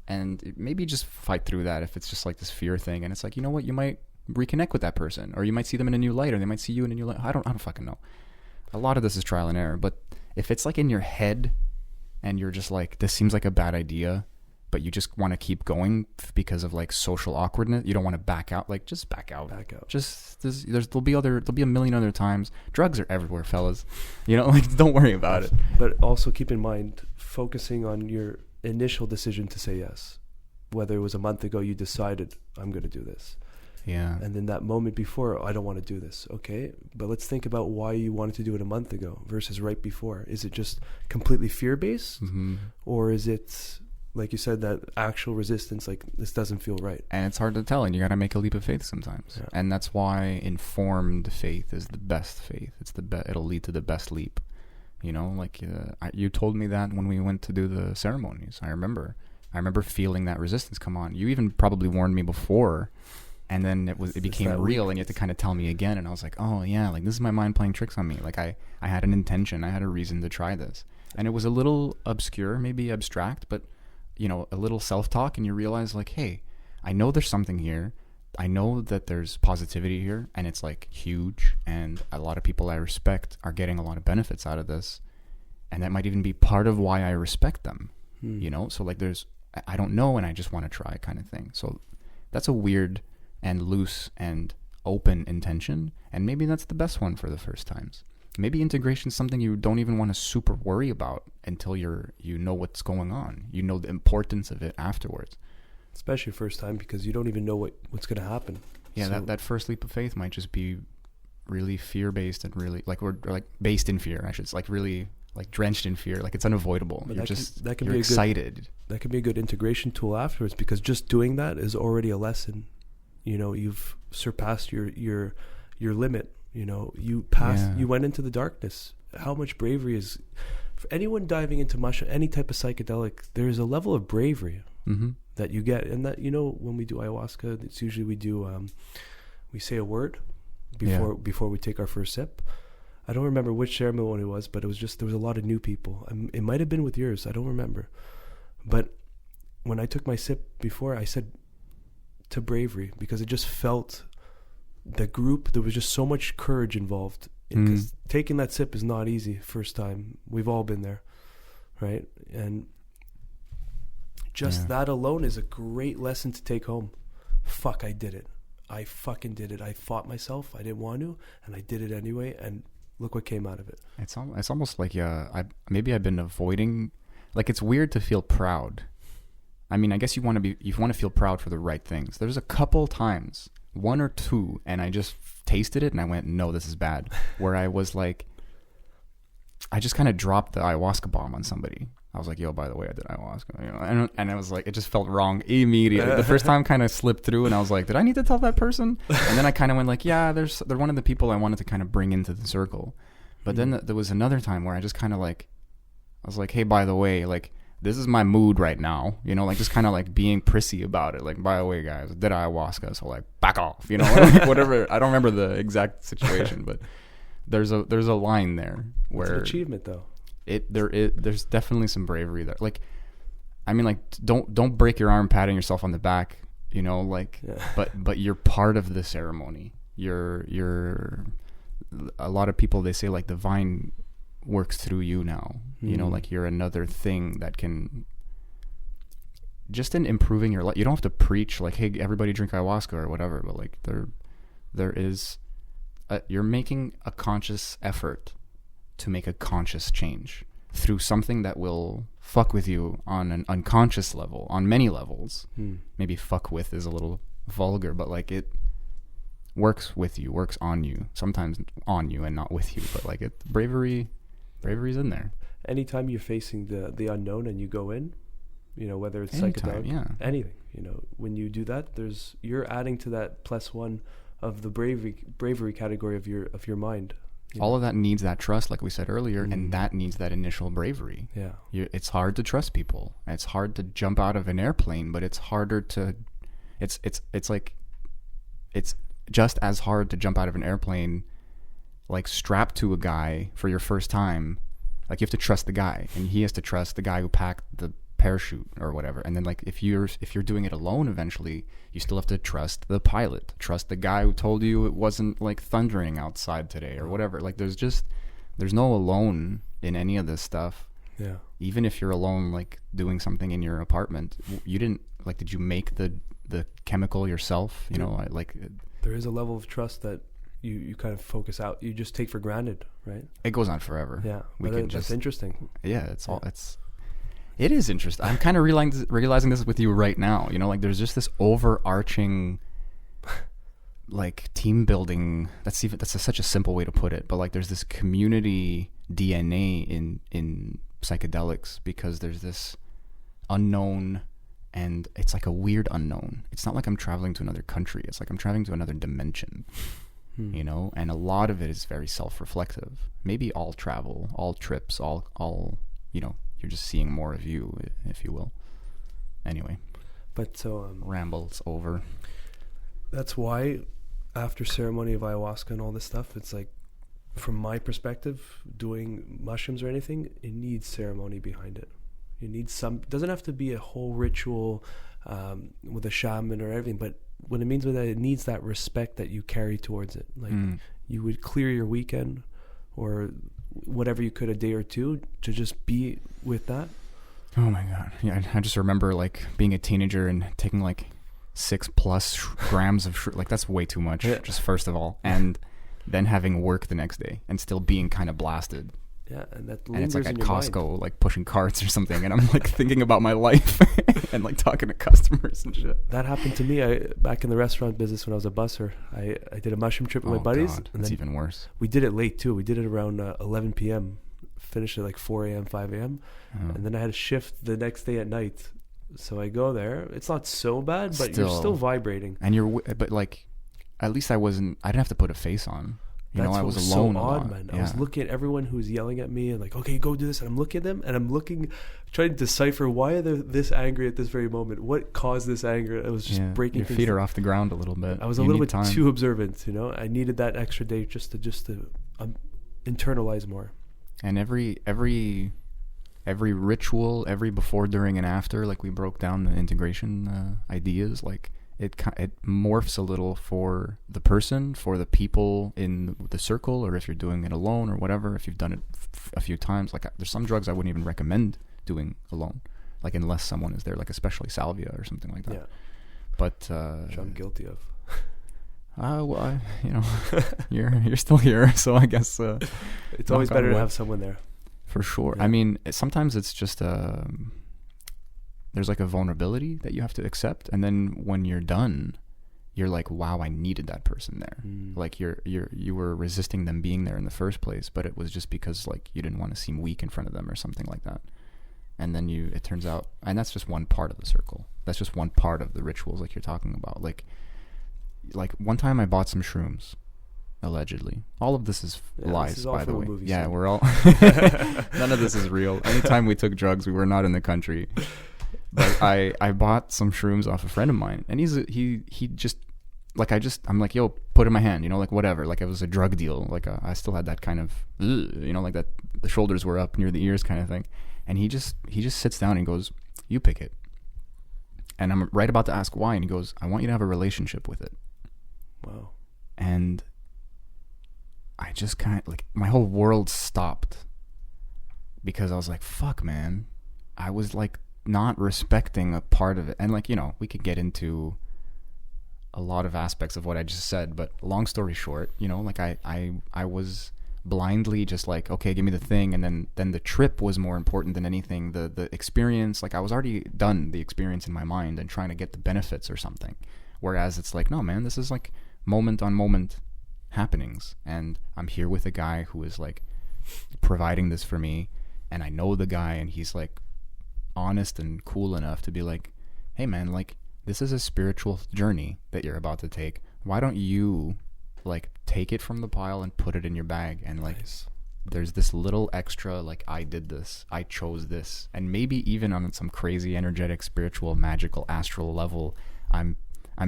And maybe just fight through that if it's just like this fear thing. And it's like, you know what? You might reconnect with that person, or you might see them in a new light, or they might see you in a new light. I don't fucking know. A lot of this is trial and error. But if it's like in your head and you're just like, this seems like a bad idea, but you just want to keep going because of, like, social awkwardness, you don't want to back out. Like, just back out. Just there'll be a million other times. Drugs are everywhere, fellas. Like, don't worry about it. But also keep in mind, focusing on your initial decision to say yes. whether it was a month ago, you decided, I'm going to do this. Yeah. And then that moment before, I don't want to do this. Okay. But let's think about why you wanted to do it a month ago versus right before. Is it just completely fear-based? Mm-hmm. Or is it, like you said, that actual resistance, like this doesn't feel right? And it's hard to tell, and you got to make a leap of faith sometimes. Yeah. And that's why informed faith is the best faith. It'll lead to the best leap. You know, like you told me that when we went to do the ceremonies. I remember feeling that resistance come on. You even probably warned me before, and then it became real, and you had to kind of tell me again. And I was like, oh yeah, like this is my mind playing tricks on me. Like I had an intention, I had a reason to try this, and it was a little obscure, maybe abstract, but you know, a little self-talk, and you realize like, hey, I know there's something here. I know that there's positivity here, and it's like huge, and a lot of people I respect are getting a lot of benefits out of this, and that might even be part of why I respect them. You know, so like I don't know, and I just want to try kind of thing. So that's a weird and loose and open intention, and maybe that's the best one for the first times. Maybe integration is something you don't even want to super worry about until you know what's going on. You know the importance of it afterwards. Especially first time, because you don't even know what's going to happen. Yeah, so that first leap of faith might just be really fear-based and really like or like based in fear. I should like really like drenched in fear. Like it's unavoidable. But you're excited. That can be a good integration tool afterwards, because just doing that is already a lesson. You know, you've surpassed your limit. You know, you went into the darkness. How much bravery is for anyone diving into any type of psychedelic? There is a level of bravery that you get, and that, you know, when we do ayahuasca, it's usually we say a word before we take our first sip. I don't remember which ceremony it was, but it was just, there was a lot of new people. It might have been with yours, I don't remember. But when I took my sip before, I said to bravery, because it just felt the group, there was just so much courage involved. Because taking that sip is not easy first time. We've all been there, right? And just that alone is a great lesson to take home. Fuck, I did it. I fucking did it. I fought myself. I didn't want to, and I did it anyway, and look what came out of it. It's almost like I've been avoiding, like it's weird to feel proud. I mean, I guess you want to feel proud for the right things. There's a couple times, one or two, and I just tasted it and I went, no, this is bad. Where I was like, I just kind of dropped the ayahuasca bomb on somebody. I was like, yo, by the way, I did ayahuasca, you know, and I was like, it just felt wrong immediately. The first time kind of slipped through, and I was like, did I need to tell that person? And then I kind of went like, yeah, they're one of the people I wanted to kind of bring into the circle. But then there was another time where I just kind of like, I was like, hey, by the way, like, this is my mood right now, you know, like just kind of like being prissy about it. Like, by the way, guys, did ayahuasca, so like back off, you know, like, whatever. I don't remember the exact situation, but there's a line there where it's an achievement though. There's definitely some bravery there. Like, I mean, like don't break your arm patting yourself on the back, you know, like, but you're part of the ceremony. You're a lot of people, they say like the vine works through you now, you know, like you're another thing that can just in improving your life. You don't have to preach like, hey, everybody drink ayahuasca or whatever, but like there is you're making a conscious effort to make a conscious change through something that will fuck with you on an unconscious level, on many levels. Maybe fuck with is a little vulgar, but like it works with you, works on you, sometimes on you and not with you, but like bravery's in there. Anytime you're facing the unknown and you go in, you know, whether it's psychedelic, anything, you know, when you do that, you're adding to that +1 of the bravery category of your mind. All of that needs that trust, like we said earlier, and that needs that initial bravery. Yeah, it's hard to trust people. It's hard to jump out of an airplane, but it's harder to. It's like, it's just as hard to jump out of an airplane, like strapped to a guy for your first time. Like you have to trust the guy, and he has to trust the guy who packed the parachute or whatever. And then like if you're doing it alone, eventually you still have to trust the pilot, trust the guy who told you it wasn't like thundering outside today or whatever. Like there's no alone in any of this stuff. Yeah. Even if you're alone, like doing something in your apartment, you didn't like, did you make the chemical yourself? You know, like there is a level of trust that you kind of focus out. You just take for granted, right? It goes on forever. Yeah. That's interesting. Yeah. It is interesting. I'm kind of realizing this with you right now. You know, like there's just this overarching, like team building. That's such a simple way to put it. But like there's this community DNA in psychedelics because there's this unknown, and it's like a weird unknown. It's not like I'm traveling to another country. It's like I'm traveling to another dimension. You know, and a lot of it is very self-reflective. Maybe all travel, all trips, all you know. You're just seeing more of you, if you will. Anyway, but so rambles over. That's why, after ceremony of ayahuasca and all this stuff, it's like, from my perspective, doing mushrooms or anything, it needs ceremony behind it. You need some. Doesn't have to be a whole ritual with a shaman or everything, but what it means with that, it needs that respect that you carry towards it. Like you would clear your weekend or whatever you could, a day or two, to just be with that. Oh my god, yeah. I just remember like being a teenager and taking like 6+ grams of like that's way too much. Yeah. Just first of all, and then having work the next day and still being kind of blasted. Yeah, and that and it's like at in your Costco, mind. Like pushing carts or something, and I'm like thinking about my life and like talking to customers and shit. That happened to me. Back in the restaurant business when I was a busser. I did a mushroom trip with my buddies. God, and that's then even worse. we did it late too. We did it around 11 p.m. Finished at like 4 a.m., 5 a.m. And then I had a shift the next day at night. So I go there. It's not so bad, but you're still vibrating. And but like, at least I didn't have to put a face on. You know, I was alone so a odd, lot. man. Yeah. I was looking at everyone who's yelling at me and like, okay, go do this. And I'm looking at them and I'm trying to decipher why are they this angry at this very moment. What caused this anger? I was just breaking Your things feet down. are off the ground a little bit. I was a little bit too observant, you know. I needed that extra day just to internalize more. And every ritual, every before, during, and after, like we broke down the integration ideas, like it morphs a little for the person, for the people in the circle, or if you're doing it alone or whatever. If you've done it a few times, like there's some drugs I wouldn't even recommend doing alone, like unless someone is there, like especially salvia or something like that. Yeah, but which I'm guilty of. Well, you know, you're still here, so I guess it's always better to have someone there. For sure. Yeah. I mean, sometimes it's just there's like a vulnerability that you have to accept, and then when you're done, you're like, wow, I needed that person there. Like you were resisting them being there in the first place, but it was just because like you didn't want to seem weak in front of them or something like that. And then it turns out, and that's just one part of the circle. That's just one part of the rituals like you're talking about. Like one time I bought some shrooms, allegedly. All of this is lies, this is all by the way. Yeah, scene. we're all none of this is real. Anytime we took drugs, we were not in the country. But I bought some shrooms off a friend of mine, and he just like I'm like, yo, put it in my hand, you know, like whatever, like it was a drug deal. Like I still had that kind of, you know, like that the shoulders were up near the ears kind of thing. And he just sits down and goes, you pick it. And I'm right about to ask why, and he goes, I want you to have a relationship with it. Wow. And I just kind of like, my whole world stopped because I was like, fuck, man. I was like not respecting a part of it. And like, you know, we could get into a lot of aspects of what I just said, but long story short, you know, like I was blindly just like, okay, give me the thing. And then the trip was more important than anything. The experience, like I was already done the experience in my mind and trying to get the benefits or something. Whereas it's like, no, man, this is like moment on moment happenings. And I'm here with a guy who is like providing this for me. And I know the guy, and he's like honest and cool enough to be like, hey man, like this is a spiritual journey that you're about to take. Why don't you like take it from the pile and put it in your bag? And like, nice. There's this little extra, like I did this, I chose this. And maybe even on some crazy energetic, spiritual, magical, astral level, I'm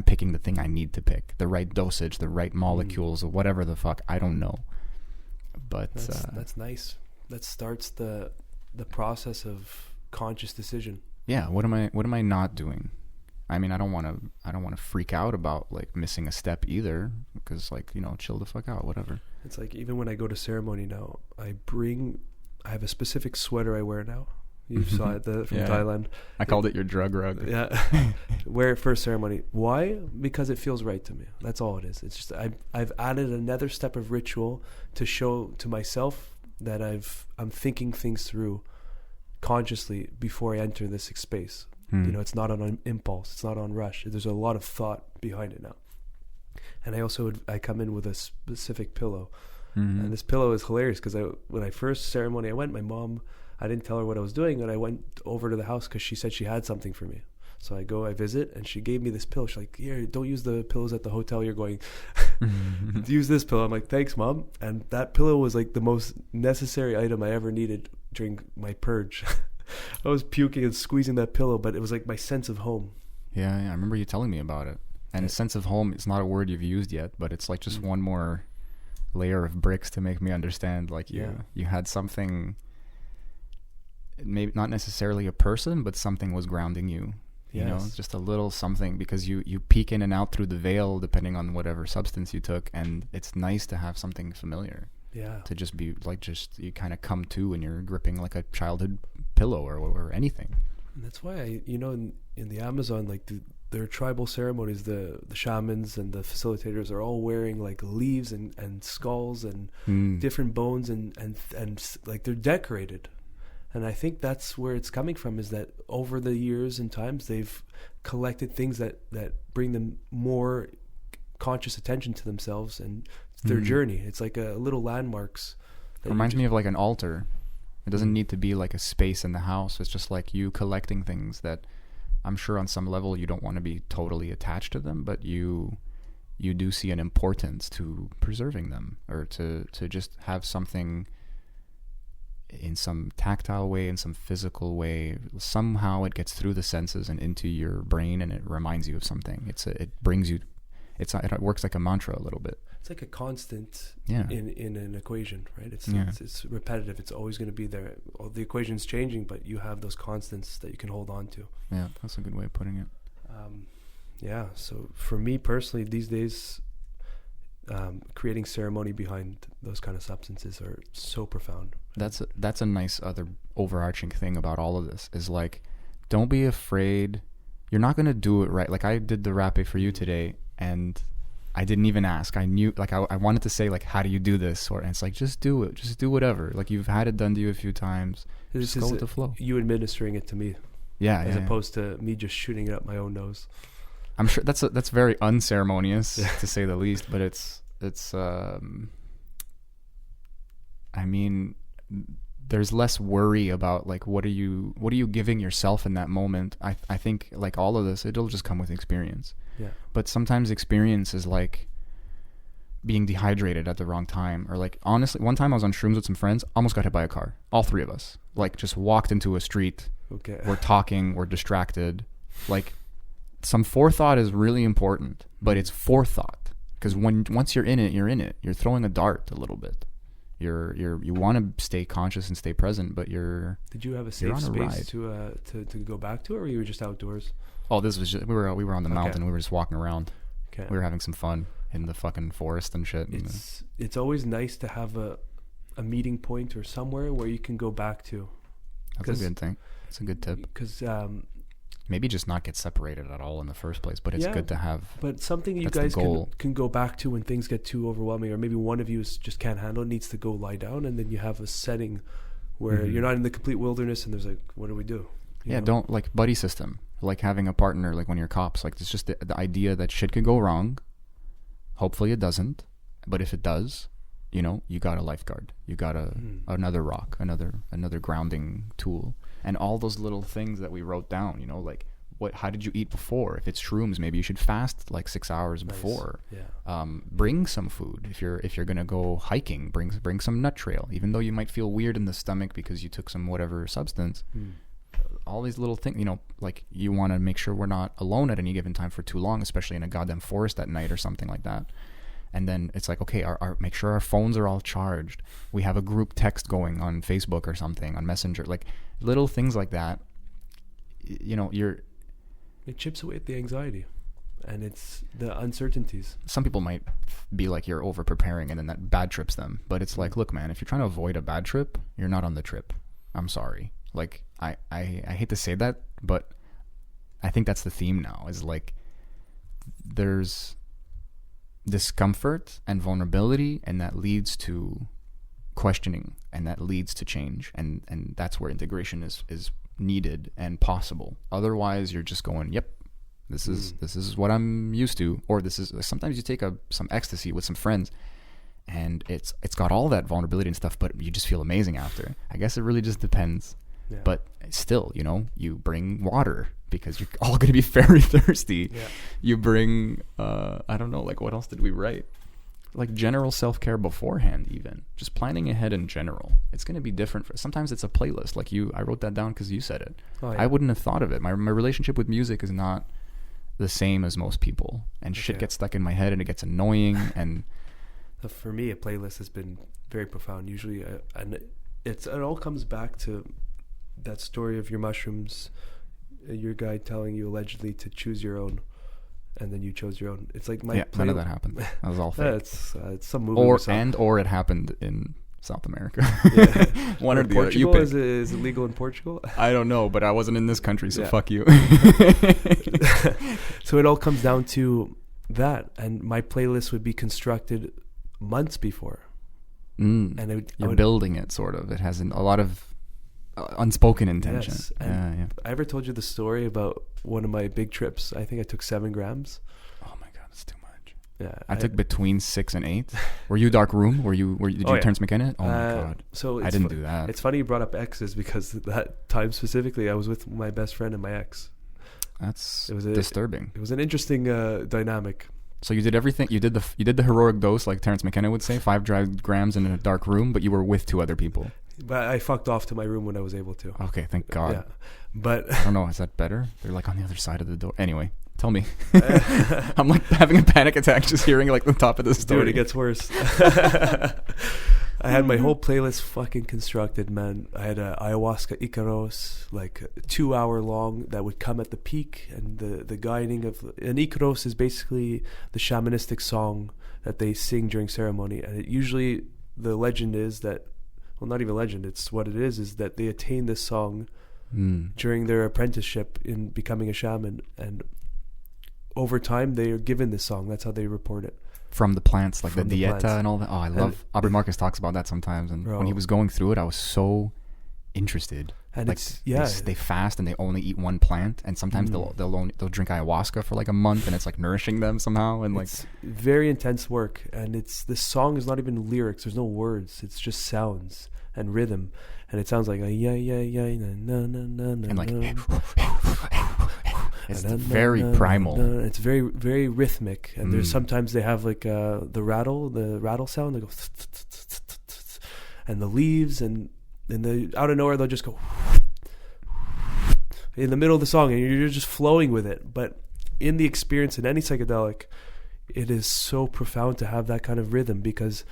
picking the thing I need to pick, the right dosage, the right molecules, or whatever the fuck, I don't know. But that's nice. That starts the process of conscious decision. Yeah, what am I not doing? I mean, I don't want to freak out about like missing a step either, because like, you know, chill the fuck out, whatever. It's like even when I go to ceremony now, I have a specific sweater I wear now. You saw it from Thailand. I called it your drug rug. Yeah. Wear it for ceremony. Why? Because it feels right to me. That's all it is. It's just I've added another step of ritual to show to myself that I'm thinking things through consciously before I enter this space. You know, it's not on an impulse. It's not on rush. There's a lot of thought behind it now. And I come in with a specific pillow. And this pillow is hilarious because when I first ceremony I went, my mom, I didn't tell her what I was doing, and I went over to the house because she said she had something for me. So I go, I visit, and she gave me this pillow. She's like, here, don't use the pillows at the hotel you're going. Use this pillow. I'm like, thanks, Mom. And that pillow was like the most necessary item I ever needed during my purge. I was puking and squeezing that pillow, but it was like my sense of home. Yeah, I remember you telling me about it. And sense of home, it's not a word you've used yet, but it's like just one more layer of bricks to make me understand. Like you had something, maybe not necessarily a person, but something was grounding you. You know, just a little something, because you peek in and out through the veil depending on whatever substance you took, and it's nice to have something familiar. Yeah. To just be like, just you kind of come to and you're gripping like a childhood pillow or anything. And that's why in the Amazon, like their tribal ceremonies, the shamans and the facilitators are all wearing like leaves and skulls and different bones and like they're decorated. And I think that's where it's coming from, is that over the years and times they've collected things that bring them more conscious attention to themselves and their journey. It's like a little landmarks. It reminds me of like an altar. It doesn't need to be like a space in the house. It's just like you collecting things that I'm sure on some level you don't want to be totally attached to them, but you do see an importance to preserving them, or to just have something in some tactile way, in some physical way. Somehow it gets through the senses and into your brain, and it reminds you of something. It works like a mantra a little bit. It's like a constant in an equation, right? It's repetitive. It's always going to be there. The equation's changing, but you have those constants that you can hold on to. Yeah, that's a good way of putting it. So for me personally, these days, creating ceremony behind those kind of substances are so profound. That's a nice other overarching thing about all of this, is like, don't be afraid. You're not going to do it right. Like I did the rapé for you today, and I didn't even ask. I knew, like, I wanted to say, like, how do you do this? And it's like, just do it. Just do whatever. Like, you've had it done to you a few times. Just go with the flow. You administering it to me. Yeah. As opposed to me just shooting it up my own nose. I'm sure that's very unceremonious, to say the least. But it's I mean, there's less worry about, like, what are you giving yourself in that moment. I think, like, all of this, it'll just come with experience. Yeah. But sometimes experience is like being dehydrated at the wrong time, or like, honestly, one time I was on shrooms with some friends, almost got hit by a car. All three of us, like, just walked into a street. Okay. We're talking, we're distracted. Like, some forethought is really important, but it's forethought, because once you're in it, you're in it. You're throwing a dart a little bit. You want to stay conscious and stay present, but Did you have a safe space to go back to, or were you just outdoors? Oh, this was just, we were on the mountain. We were just walking around. Okay. We were having some fun in the fucking forest and shit. It's always nice to have a meeting point or somewhere where you can go back to. That's a good thing. It's a good tip. Because maybe just not get separated at all in the first place, but it's good to have. But something you guys can go back to when things get too overwhelming, or maybe one of you just can't handle it, needs to go lie down, and then you have a setting where you're not in the complete wilderness, and there's like, what do we do? You know? Don't, like, buddy system, like having a partner, like when you're cops, like, it's just the idea that shit could go wrong. Hopefully it doesn't, but if it does, you got a lifeguard, you got another rock, another grounding tool. And all those little things that we wrote down, like, how did you eat before? If it's shrooms, maybe you should fast like 6 hours before. Yeah. Bring some food. If you're gonna go hiking, bring some nut trail. Even though you might feel weird in the stomach because you took some whatever substance. All these little things, like, you want to make sure we're not alone at any given time for too long, especially in a goddamn forest at night or something like that. And then it's like, okay, make sure our phones are all charged. We have a group text going on Facebook or something, on Messenger, like little things like that. It chips away at the anxiety, and it's the uncertainties. Some people might be like, you're over preparing, and then that bad trips them. But it's like, look, man, if you're trying to avoid a bad trip, you're not on the trip. I'm sorry. Like, I hate to say that, but I think that's the theme now, is like, there's discomfort and vulnerability, and that leads to questioning and that leads to change, and that's where integration is needed and possible. Otherwise, you're just going, yep, this is what I'm used to, or this is. Sometimes you take some ecstasy with some friends, and it's got all that vulnerability and stuff, but you just feel amazing after. I guess it really just depends. Yeah. But still, you bring water because you're all going to be very thirsty. Yeah. You bring, I don't know, like what else did we write? Like general self-care beforehand, even just planning ahead in general. It's going to be different. Sometimes it's a playlist. Like I wrote that down because you said it. Oh, yeah. I wouldn't have thought of it. My relationship with music is not the same as most people, and shit gets stuck in my head and it gets annoying. And for me, a playlist has been very profound. Usually, and it all comes back to that story of your mushrooms, your guy telling you allegedly to choose your own, and then you chose your own. It's like none of that happened. That was all fake. It's some movie or it happened in South America. Yeah. One or the Portugal other. Is it legal in Portugal? I don't know, but I wasn't in this country, so fuck you. So it all comes down to that, and my playlist would be constructed months before. And you're building it, sort of. It has a lot of unspoken intention. Yes. I ever told you the story about one of my big trips? I think I took 7 grams. Oh my god, that's too much. Yeah, I took between 6 and 8. Were you dark room? Did you Terrence McKenna? Oh my god. So I didn't do that. It's funny you brought up exes, because that time specifically I was with my best friend and my ex. It was disturbing. It was an interesting dynamic. So you did everything. You did the heroic dose, like Terrence McKenna would say, 5 dry grams in a dark room, but you were with 2 other people. But I fucked off to my room when I was able to. Okay, thank God. Yeah, but I don't know. Is that better? They're like on the other side of the door. Anyway, tell me. I'm like having a panic attack just hearing like the top of the story. Dude, it gets worse. I had my whole playlist fucking constructed, man. I had a ayahuasca Icaros, like 2 hour long, that would come at the peak, and the guiding of an Icaros is basically the shamanistic song that they sing during ceremony, and it usually, the legend is that, well, not even legend, it's what it is that they attain this song during their apprenticeship in becoming a shaman, and over time they are given this song. That's how they report it. From the plants, like the dieta and all that. Oh, I love Aubrey Marcus talks about that sometimes, and when he was going through it, I was so interested. And like they fast and they only eat one plant, and sometimes they'll drink ayahuasca for like a month, and it's like nourishing them somehow. And it's very intense work, and this song is not even lyrics. There's no words. It's just sounds and rhythm, and it sounds like a yeah na na na na, and like it's very primal. It's very very rhythmic, and there's sometimes they have like the rattle sound. They go and the leaves, and out of nowhere they'll just go in the middle of the song, and you're just flowing with it. But in the experience in any psychedelic, it is so profound to have that kind of rhythm, because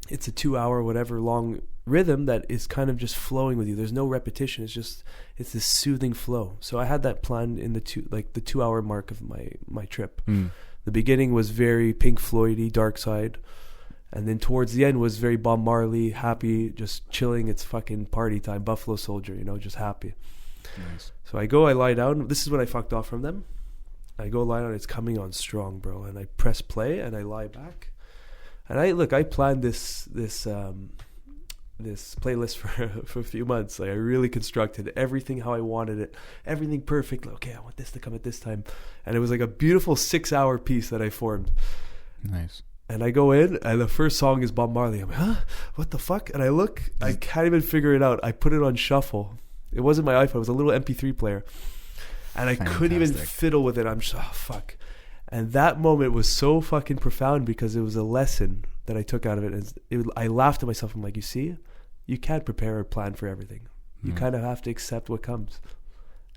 it's a 2 hour whatever long rhythm that is kind of just flowing with you. There's no repetition. It's this soothing flow. So I had that planned in the 2 hour mark of my trip. The beginning was very Pink Floyd-y, Dark Side, and then towards the end was very Bob Marley, happy, just chilling. It's fucking party time, Buffalo Soldier, just happy. Nice. So I lie down. This is when I fucked off from them. I go lie down. It's coming on strong, bro. And I press play and I lie back. And I planned this playlist for a few months. Like, I really constructed everything how I wanted it, everything perfect. Like, okay, I want this to come at this time, and it was like a beautiful 6 hour piece that I formed. Nice. And I go in, and the first song is Bob Marley. I'm like, huh? What the fuck? And I look, I can't even figure it out. I put it on shuffle. It wasn't my iPhone. It was a little MP3 player, and I couldn't even fiddle with it. I'm just, oh fuck. And that moment was so fucking profound, because it was a lesson that I took out of it. I laughed at myself. I'm like, you see, you can't prepare or plan for everything. You kind of have to accept what comes.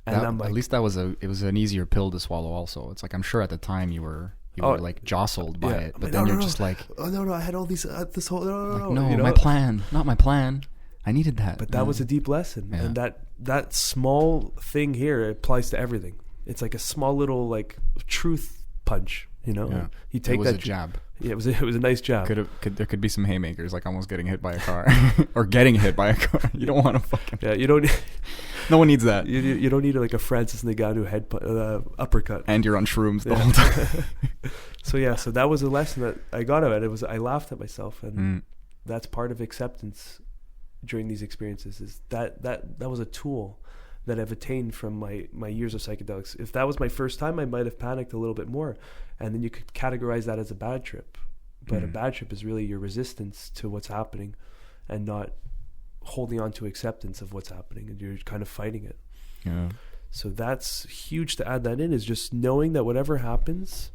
And I'm like, at least it was an easier pill to swallow. Also, it's like, I'm sure at the time you were like jostled by it, but then you're just like, oh no, I had all these this whole my plan, not my plan. I needed that. But that was a deep lesson, and that small thing here applies to everything. It's like a small little like truth punch, You take it was that a jab. Yeah, it was a nice jab. There could be some haymakers, like almost getting hit by a car or getting hit by a car. You don't want to fucking. Yeah, you don't. No one needs that. You don't need like a Francis Ngannou head uppercut. And you're on shrooms the whole time. So that was a lesson that I got out of it. I laughed at myself, and that's part of acceptance during these experiences is that was a tool that I've attained from my years of psychedelics. If that was my first time, I might have panicked a little bit more, and then you could categorize that as a bad trip. But a bad trip is really your resistance to what's happening and not holding on to acceptance of what's happening, and you're kind of fighting it. Yeah. So that's huge to add that in, is just knowing that whatever happens,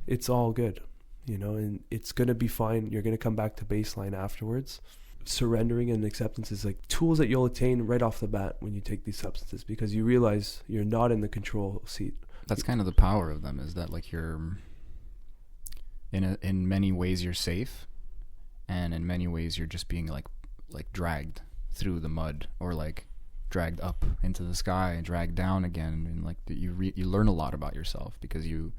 it's all good, you know, and it's going to be fine. You're going to come back to baseline afterwards. Surrendering and acceptance is like tools that you'll attain right off the bat when you take these substances, because you realize you're not in the control seat. That's kind of the power of them, is that like you're in many ways you're safe, and in many ways you're just being like dragged through the mud, or like dragged up into the sky and dragged down again, and like you learn a lot about yourself, because you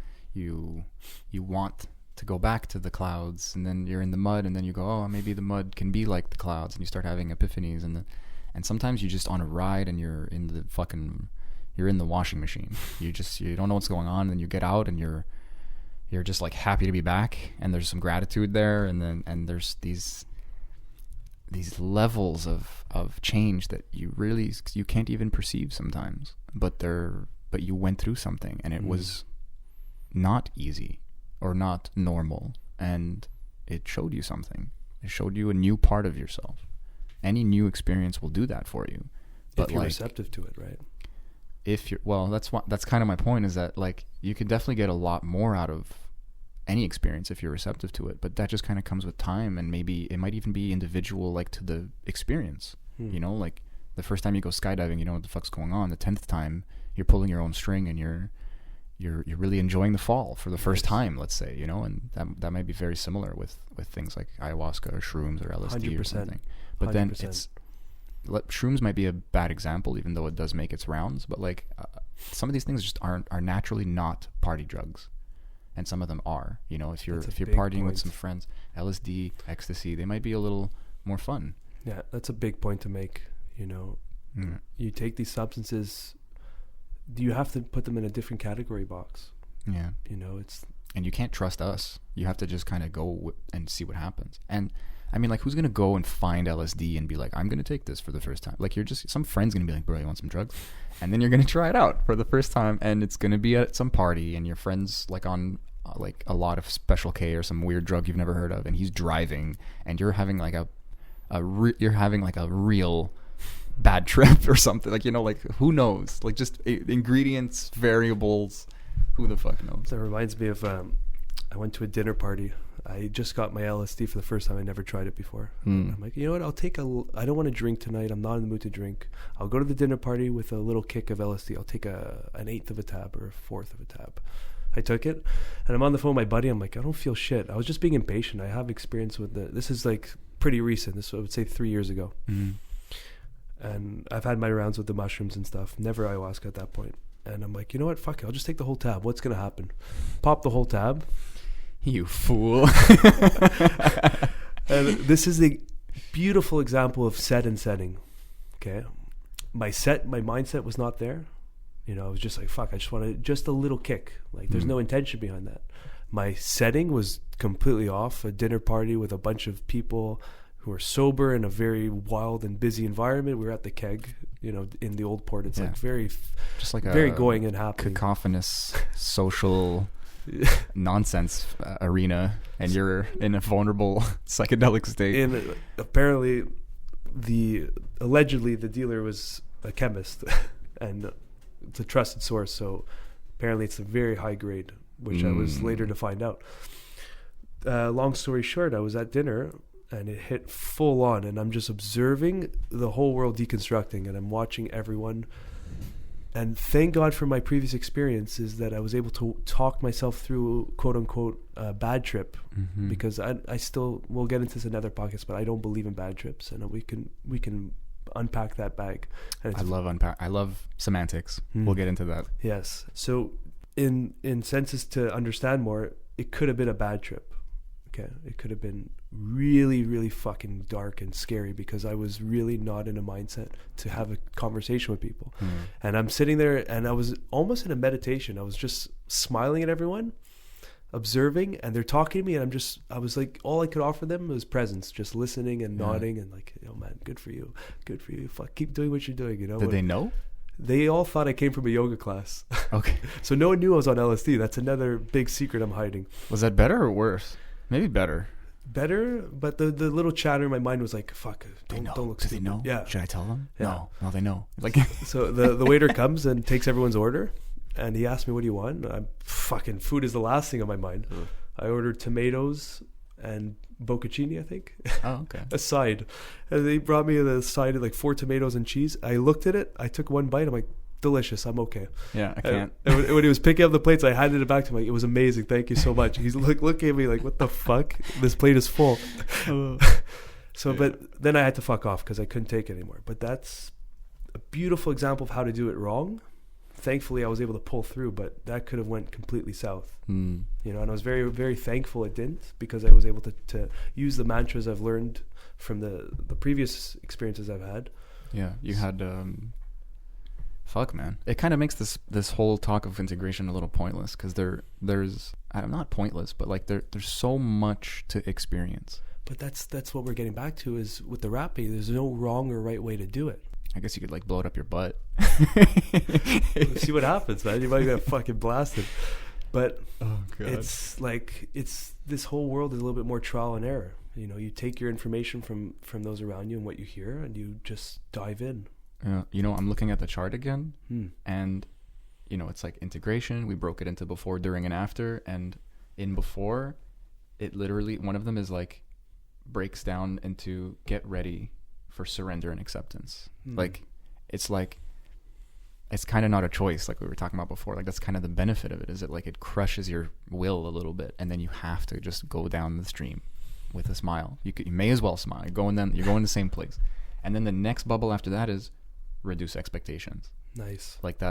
want to go back to the clouds, and then you're in the mud, and then you go, oh, maybe the mud can be like the clouds, and you start having epiphanies, and sometimes you just on a ride and you're in the washing machine. You don't know what's going on, and then you get out and you're just like happy to be back, and there's some gratitude there, and there's these levels of change that you can't even perceive sometimes, but you went through something, and it was not easy or not normal, and it showed you something. It showed you a new part of yourself. Any new experience will do that for you, but if you're like, receptive to it, right? That's kind of my point, is that like you can definitely get a lot more out of any experience if you're receptive to it, but that just kind of comes with time, and maybe it might even be individual, like to the experience. You know, like the first time you go skydiving, you know what the fuck's going on. The 10th time you're pulling your own string, and you're really enjoying the fall for the first time, let's say, you know, and that might be very similar with things like ayahuasca or shrooms or LSD 100%. or something. But 100%. Then shrooms might be a bad example, even though it does make its rounds, but like some of these things just are naturally not party drugs, and some of them are, you know. If you're partying with some friends, LSD, ecstasy, they might be a little more fun. Yeah, that's a big point to make, you know. You take these substances, you have to put them in a different category box. Yeah, you know, and you can't trust us. You have to just kind of go and see what happens. And I mean, like, who's gonna go and find LSD and be like, I'm gonna take this for the first time? Like, some friend's gonna be like, bro, you want some drugs? And then you're gonna try it out for the first time, and it's gonna be at some party, and your friend's like on like a lot of Special K or some weird drug you've never heard of, and he's driving, and you're having like a real bad trip or something. Like, you know, like, who knows? Like, just ingredients, variables, who the fuck knows? That reminds me of I went to a dinner party. I just got my LSD for the first time. I never tried it before. I'm like, you know what? I don't want to drink tonight. I'm not in the mood to drink. I'll go to the dinner party with a little kick of LSD. I'll take an eighth of a tab or a fourth of a tab. I took it, and I'm on the phone with my buddy. I'm like, I don't feel shit. I was just being impatient. I have experience with this is like pretty recent. This I would say 3 years ago. And I've had my rounds with the mushrooms and stuff. Never ayahuasca at that point. And I'm like, you know what? Fuck it. I'll just take the whole tab. What's gonna happen? Pop the whole tab. You fool. And this is a beautiful example of set and setting. Okay, my mindset was not there. You know, I was just like, fuck, I just wanted just a little kick. Like, there's no intention behind that. My setting was completely off. A dinner party with a bunch of people who are sober in a very wild and busy environment. We were at the Keg, you know, in the Old Port. It's like very, just like very going and happening. Cacophonous social nonsense arena, and you're in a vulnerable psychedelic state. And apparently, allegedly the dealer was a chemist, and it's a trusted source. So apparently, it's a very high grade, which I was later to find out. Long story short, I was at dinner, and it hit full on, and I'm just observing the whole world deconstructing, and I'm watching everyone. And thank God for my previous experiences that I was able to talk myself through, quote unquote, a bad trip, because I still, we'll get into this in another podcast, but I don't believe in bad trips, and we can unpack that bag. And I love semantics. We'll get into that. Yes. So in senses to understand more, it could have been a bad trip. Okay. It could have been really, really fucking dark and scary, because I was really not in a mindset to have a conversation with people. And I'm sitting there, and I was almost in a meditation. I was just smiling at everyone. observing, and they're talking to me, and I was like, all I could offer them was presence, just listening and nodding and like, yo man, good for you, fuck, keep doing what you're doing, you know. Did they know? They all thought I came from a yoga class. Okay. So no one knew I was on LSD. That's another big secret I'm hiding. Was that better or worse? Maybe better. Better, but the little chatter in my mind was like, fuck, don't look Do stupid. they know? Yeah. Should I tell them? Yeah. No, they know. Like, So the waiter comes and takes everyone's order, and he asked me, what do you want? I'm fucking, food is the last thing on my mind. I ordered tomatoes and bocconcini, I think. oh, okay. A side. And they brought me the side of like 4 tomatoes and cheese. I looked at it. I took one bite. I'm like, delicious. I'm okay. Yeah, I can't. And when he was picking up the plates, I handed it back to him. Like, it was amazing. Thank you so much. He's looking at me like, what the fuck? This plate is full. So, but then I had to fuck off because I couldn't take it anymore. But that's a beautiful example of how to do it wrong. Thankfully, I was able to pull through, but that could have went completely south. You know, and I was very, very thankful it didn't, because I was able to use the mantras I've learned from the previous experiences I've had. Yeah, you had fuck, man. It kind of makes this whole talk of integration a little pointless, because there's not pointless, but like there's so much to experience. But that's what we're getting back to, is with the rapping, there's no wrong or right way to do it. I guess you could like blow it up your butt. See what happens, man. You might get fucking blasted. But oh, God. It's like, this whole world is a little bit more trial and error. You know, you take your information from those around you and what you hear, and you just dive in. Yeah, you know, I'm looking at the chart again, and you know, it's like integration. We broke it into before, during, and after. And in before, it literally, one of them is like breaks down into get ready for surrender and acceptance. Like it's kind of not a choice, like we were talking about before. Like that's kind of the benefit of it, is it like it crushes your will a little bit, and then you have to just go down the stream with a smile. You may as well smile. You're going the same place. And then the next bubble after that is reduce expectations. Nice. Like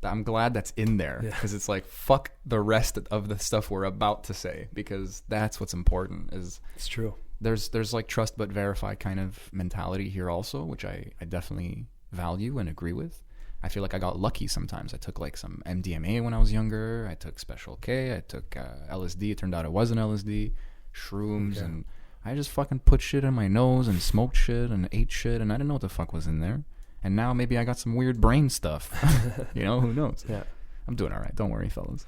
I'm glad that's in there, because it's like, fuck the rest of the stuff we're about to say, because that's what's important. Is it's true. There's like trust but verify kind of mentality here also, which I definitely value and agree with. I feel like I got lucky sometimes. I took like some MDMA when I was younger. I took Special K. I took LSD. It turned out it wasn't LSD. Shrooms. Okay. And I just fucking put shit in my nose and smoked shit and ate shit, and I didn't know what the fuck was in there. And now maybe I got some weird brain stuff. You know, who knows? Yeah. I'm doing all right. Don't worry, fellas.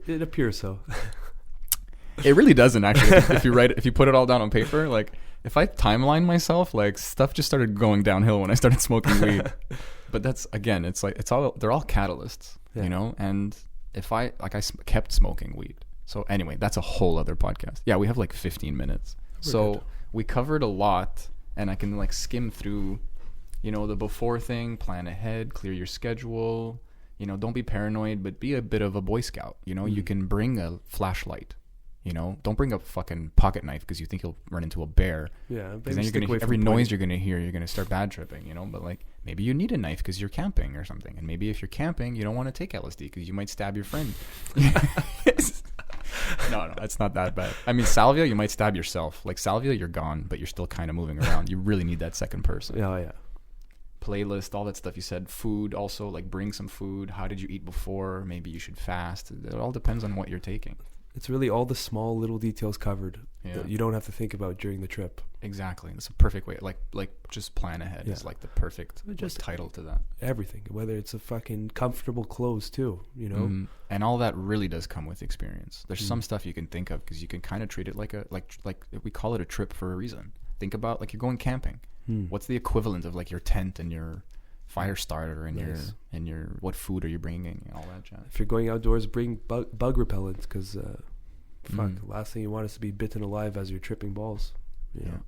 It appears so. It really doesn't, actually. If you put it all down on paper, like if I timeline myself, like stuff just started going downhill when I started smoking weed. But that's, again, it's like they're all catalysts, you know. And if I kept smoking weed. So anyway, that's a whole other podcast. Yeah, we have like 15 minutes. So we covered a lot, and I can like skim through, you know, the before thing, plan ahead, clear your schedule, you know, don't be paranoid, but be a bit of a Boy Scout. You know, you can bring a flashlight. You know, don't bring a fucking pocket knife because you think you'll run into a bear. Yeah, because then you're gonna every noise you're gonna hear, you're gonna start bad tripping. You know, but like maybe you need a knife because you're camping or something, and maybe if you're camping, you don't want to take LSD because you might stab your friend. No, that's not that bad. I mean, salvia, you might stab yourself. Like salvia, you're gone, but you're still kind of moving around. You really need that second person. Yeah. Playlist, all that stuff you said. Food also, like bring some food. How did you eat before? Maybe you should fast. It all depends on what you're taking. It's really all the small little details covered that you don't have to think about during the trip. Exactly. It's a perfect way. Like just plan ahead is like the perfect just title to that. Everything. Whether it's a fucking comfortable clothes too, you know? And all that really does come with experience. There's some stuff you can think of because you can kind of treat it like we call it a trip for a reason. Think about like you're going camping. What's the equivalent of like your tent and your fire starter and your what food are you bringing and all that jazz. If you're going outdoors, bring bug repellent because last thing you want is to be bitten alive as you're tripping balls. You know?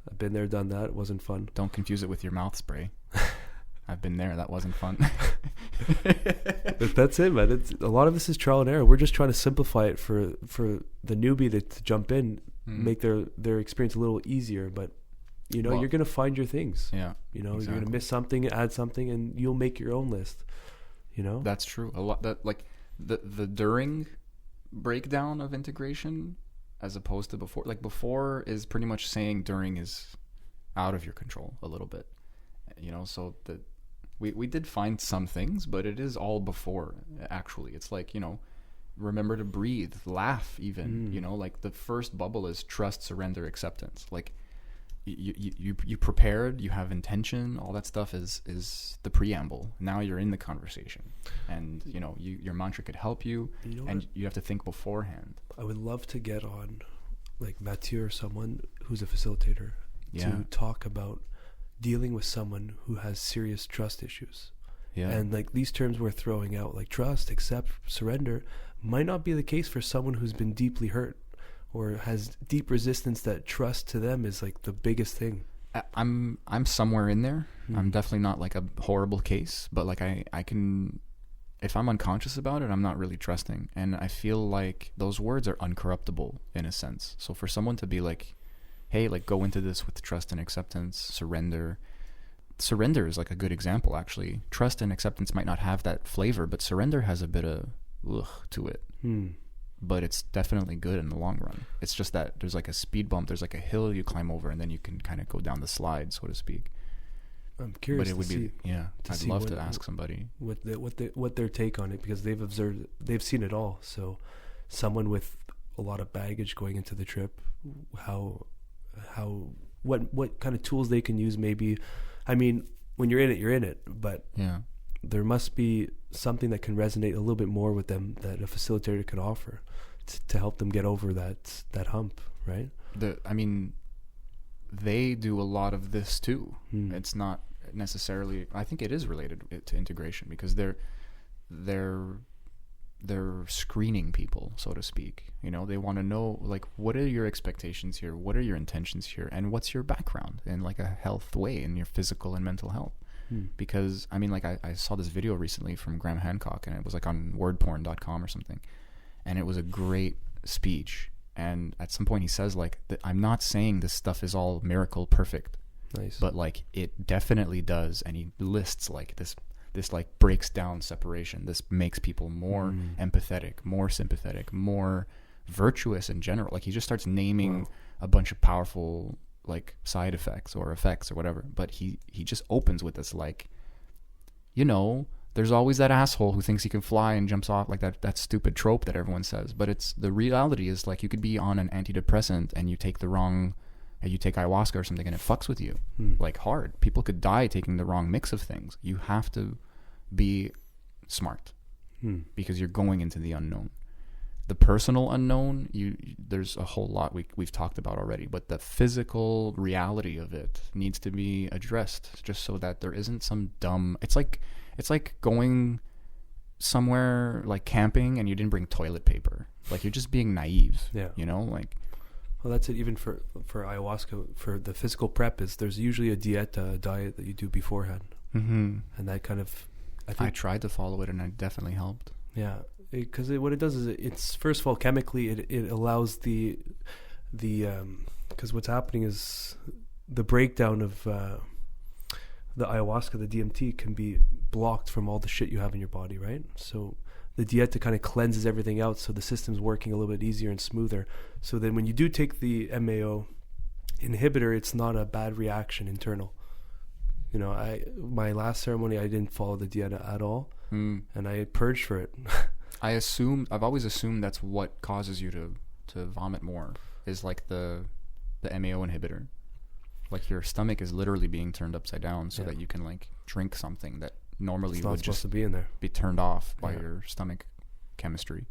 I've been there, done that. It wasn't fun. Don't confuse it with your mouth spray. I've been there. That wasn't fun. But that's it, man. A lot of this is trial and error. We're just trying to simplify it for the newbie to jump in, make their experience a little easier. But you know, you're gonna find your things. Yeah. You know, you're gonna miss something, add something, and you'll make your own list. You know, that's true. A lot that like the during breakdown of integration as opposed to before. Like before is pretty much saying during is out of your control a little bit. You know, so we did find some things, but it is all before. Actually, it's like, you know, remember to breathe, laugh even, you know, like the first bubble is trust, surrender, acceptance. Like you prepared, you have intention, all that stuff is the preamble. Now you're in the conversation, and you know, your mantra could help you, and you have to think beforehand. I would love to get on like Mathieu or someone who's a facilitator to talk about dealing with someone who has serious trust issues. Yeah. And like these terms we're throwing out, like trust, accept, surrender, might not be the case for someone who's been deeply hurt or has deep resistance, that trust to them is like the biggest thing. I'm somewhere in there. I'm definitely not like a horrible case, but like I can, if I'm unconscious about it, I'm not really trusting. And I feel like those words are uncorruptible in a sense. So for someone to be like, hey, like go into this with trust and acceptance, surrender is like a good example, actually. Trust and acceptance might not have that flavor, but surrender has a bit of ugh to it. But it's definitely good in the long run. It's just that there's like a speed bump, there's like a hill you climb over, and then you can kind of go down the slide, so to speak. I'm curious. But it would be, I'd love to ask somebody what their take on it, because they've seen it all. So someone with a lot of baggage going into the trip, what kind of tools they can use, maybe. I mean, when you're in it, but there must be something that can resonate a little bit more with them that a facilitator can offer to help them get over that hump, right? I mean, they do a lot of this too. It's not necessarily, I think it is related to integration, because they're screening people, so to speak. You know, they want to know, like, what are your expectations here? What are your intentions here? And what's your background in like a health way, in your physical and mental health? Because I mean, like I saw this video recently from Graham Hancock, and it was like on wordporn.com or something, and it was a great speech. And at some point he says, like, I'm not saying this stuff is all miracle perfect, but like it definitely does. And he lists like this like breaks down separation. This makes people more empathetic, more sympathetic, more virtuous in general. Like he just starts naming a bunch of powerful like side effects or effects or whatever. But he just opens with this, like, you know, there's always that asshole who thinks he can fly and jumps off, like that stupid trope that everyone says. But it's the reality is, like, you could be on an antidepressant and you take ayahuasca or something and it fucks with you like hard. People could die taking the wrong mix of things. You have to be smart because you're going into the unknown. The personal unknown, there's a whole lot we've talked about already, but the physical reality of it needs to be addressed, just so that there isn't some dumb. It's like going somewhere like camping and you didn't bring toilet paper. Like, you're just being naive. Yeah. You know, like. Well, that's it. Even for ayahuasca, for the physical prep, there's usually a diet that you do beforehand, and that kind of. I tried to follow it, and it definitely helped. Yeah, because what it does is it's, first of all, chemically it allows the because what's happening is the breakdown of the ayahuasca, the DMT, can be blocked from all the shit you have in your body, right? So the dieta kind of cleanses everything out, so the system's working a little bit easier and smoother. So then when you do take the MAO inhibitor, it's not a bad reaction internal. You know, my last ceremony, I didn't follow the dieta at all, and I purged for it. I've always assumed that's what causes you to vomit more, is like the MAO inhibitor. Like, your stomach is literally being turned upside down so that you can like drink something that normally would just be turned off by your stomach chemistry.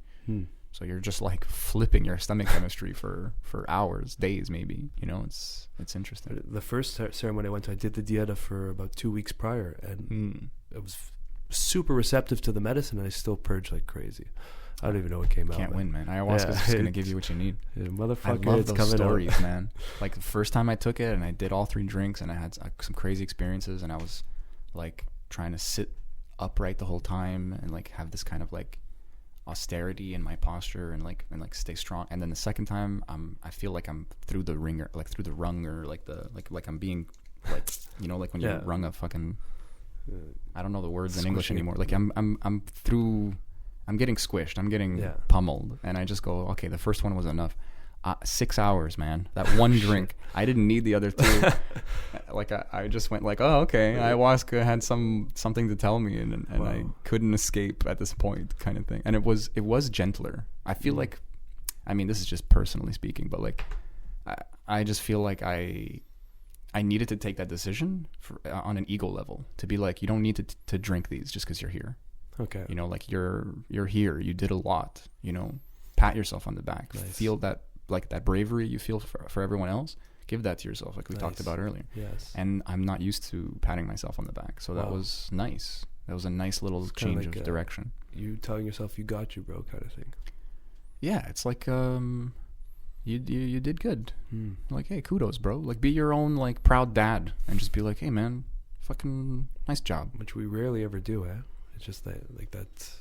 So you're just like flipping your stomach chemistry for hours, days maybe. You know, it's interesting. The first ceremony I went to, I did the dieta for about 2 weeks prior, and I was super receptive to the medicine, and I still purged like crazy. I don't even know what came out. Can't win, man. Ayahuasca's just going to give you what you need. Motherfucker, I love those stories, man. Like, the first time I took it and I did all 3 drinks and I had some crazy experiences, and I was like trying to sit upright the whole time and like have this kind of like austerity in my posture and like stay strong. And then the second time, I feel like I'm through the ringer, like through the rung, or like like I'm being like, you know, like when you rung a fucking, I don't know the words in English anymore. Like I'm through. I'm getting squished. I'm getting pummeled. And I just go, okay, the first one was enough. 6 hours, man. That one drink. I didn't need the other 2. Like I just went like, oh, okay. Ayahuasca had something to tell me, and Wow. I couldn't escape at this point, kind of thing. And it was gentler. I feel like, I mean, this is just personally speaking, but like, I just feel like I needed to take that decision on an ego level, to be like, you don't need to drink these just because you're here. Okay. You know, like you're here. You did a lot. You know, pat yourself on the back. Nice. Feel that, like, that bravery you feel for everyone else. Give that to yourself, like we talked about earlier. Yes. And I'm not used to patting myself on the back, so that was nice. That was a nice little change like of direction. You telling yourself you got you, bro, kind of thing. Yeah, it's like you did good. Like, hey, kudos, bro. Like, be your own like proud dad, and just be like, hey, man, fucking nice job. Which we rarely ever do, eh? It's just that, like, that's...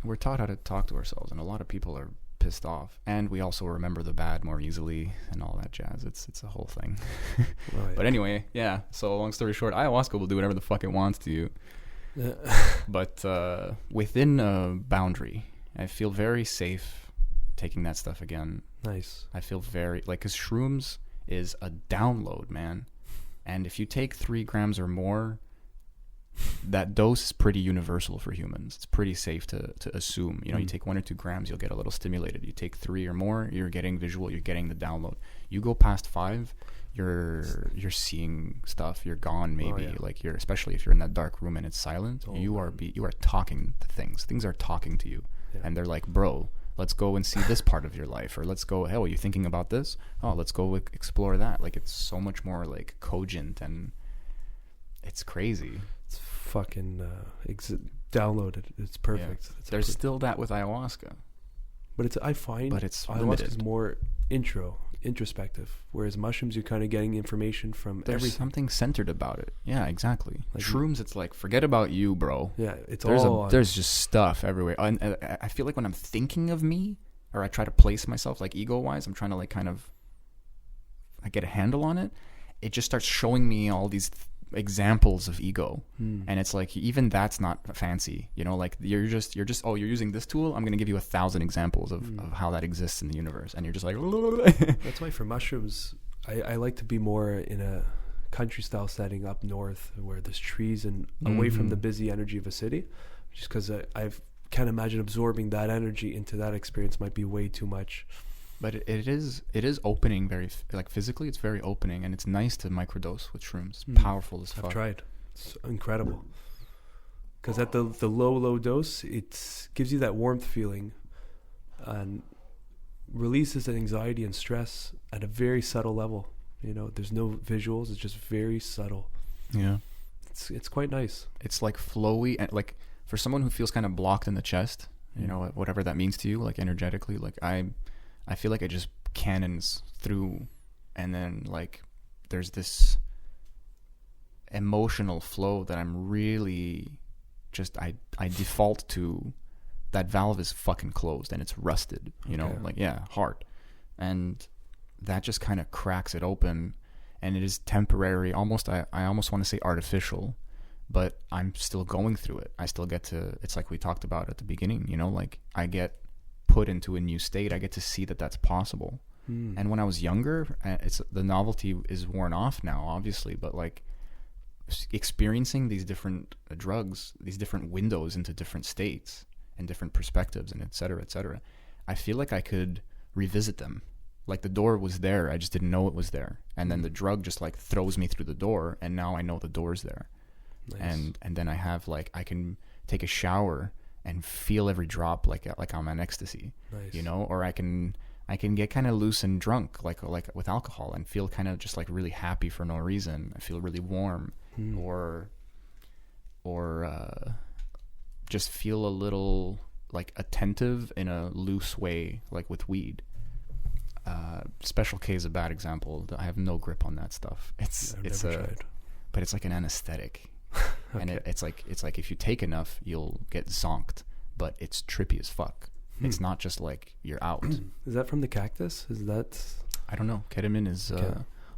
We're taught how to talk to ourselves, and a lot of people are pissed off, and we also remember the bad more easily and all that jazz. It's a whole thing. Right. But anyway, yeah, so long story short, ayahuasca will do whatever the fuck it wants to you. But within a boundary, I feel very safe taking that stuff again. Nice. I feel very, like, because shrooms is a download, man. And if you take 3 grams or more, that dose is pretty universal for humans. It's pretty safe to assume. You know, you take 1 or 2 grams, you'll get a little stimulated. You take 3 or more, you're getting visual, you're getting the download. You go past 5, you're seeing stuff. You're gone, maybe. Like, you're, especially if you're in that dark room and it's silent. You are talking to things. Things are talking to you, and they're like, bro, let's go and see this part of your life, or let's go, hey, are you thinking about this? Oh, let's go explore that. Like, it's so much more like cogent, and it's crazy. It's fucking downloaded. It's perfect. Yeah. There's still that with ayahuasca, but I find ayahuasca limited. is more introspective, whereas mushrooms, you're kind of getting information from There's everything. something centered about it. Yeah, exactly. Like, shrooms, it's like, forget about you, bro. Yeah, it's There's just stuff everywhere. And I feel like when I'm thinking of me, or I try to place myself, like, ego-wise, I'm trying to, like, kind of, I get a handle on it. It just starts showing me all these examples of ego, and it's like, even that's not fancy, you know, like, you're just oh, you're using this tool, I'm gonna give you 1,000 examples of how that exists in the universe, and you're just like That's why for mushrooms, I like to be more in a country style setting up north where there's trees and away from the busy energy of a city, just because I can't imagine absorbing that energy into that experience. Might be way too much. But it is opening, very, like, physically it's very opening, and it's nice to microdose with shrooms. It's powerful as fuck. I've tried. It's incredible. Because at the low dose, it gives you that warmth feeling and releases the anxiety and stress at a very subtle level. You know, there's no visuals. It's just very subtle. Yeah. It's quite nice. It's like flowy, and like, for someone who feels kind of blocked in the chest, you know, whatever that means to you, like, energetically, like, I feel like it just cannons through, and then, like, there's this emotional flow that I'm really just, I default to. That valve is fucking closed and it's rusted, you know, like, yeah, hard. And that just kind of cracks it open, and it is temporary, almost, I almost want to say artificial, but I'm still going through it. I still get to, it's like we talked about at the beginning, you know, like, I get put into a new state. I get to see that that's possible. And when I was younger, it's, the novelty is worn off now, obviously, but, like, experiencing these different drugs, these different windows into different states and different perspectives, and et cetera, I feel like I could revisit them. Like, the door was there, I just didn't know it was there, and then the drug just, like, throws me through the door, and now I know the door's there. Nice. And then I have, like, I can take a shower and feel every drop like I'm on ecstasy. Nice. You know, or I can get kind of loose and drunk, like with alcohol, and feel kind of just, like, really happy for no reason. I feel really warm, or just feel a little, like, attentive in a loose way, like with weed. Special K is a bad example. I have no grip on that stuff. But it's like an anesthetic. Okay. And it's like if you take enough, you'll get zonked, but it's trippy as fuck. It's not just like you're out. Is that from the cactus? Is that? I don't know. Ketamine is.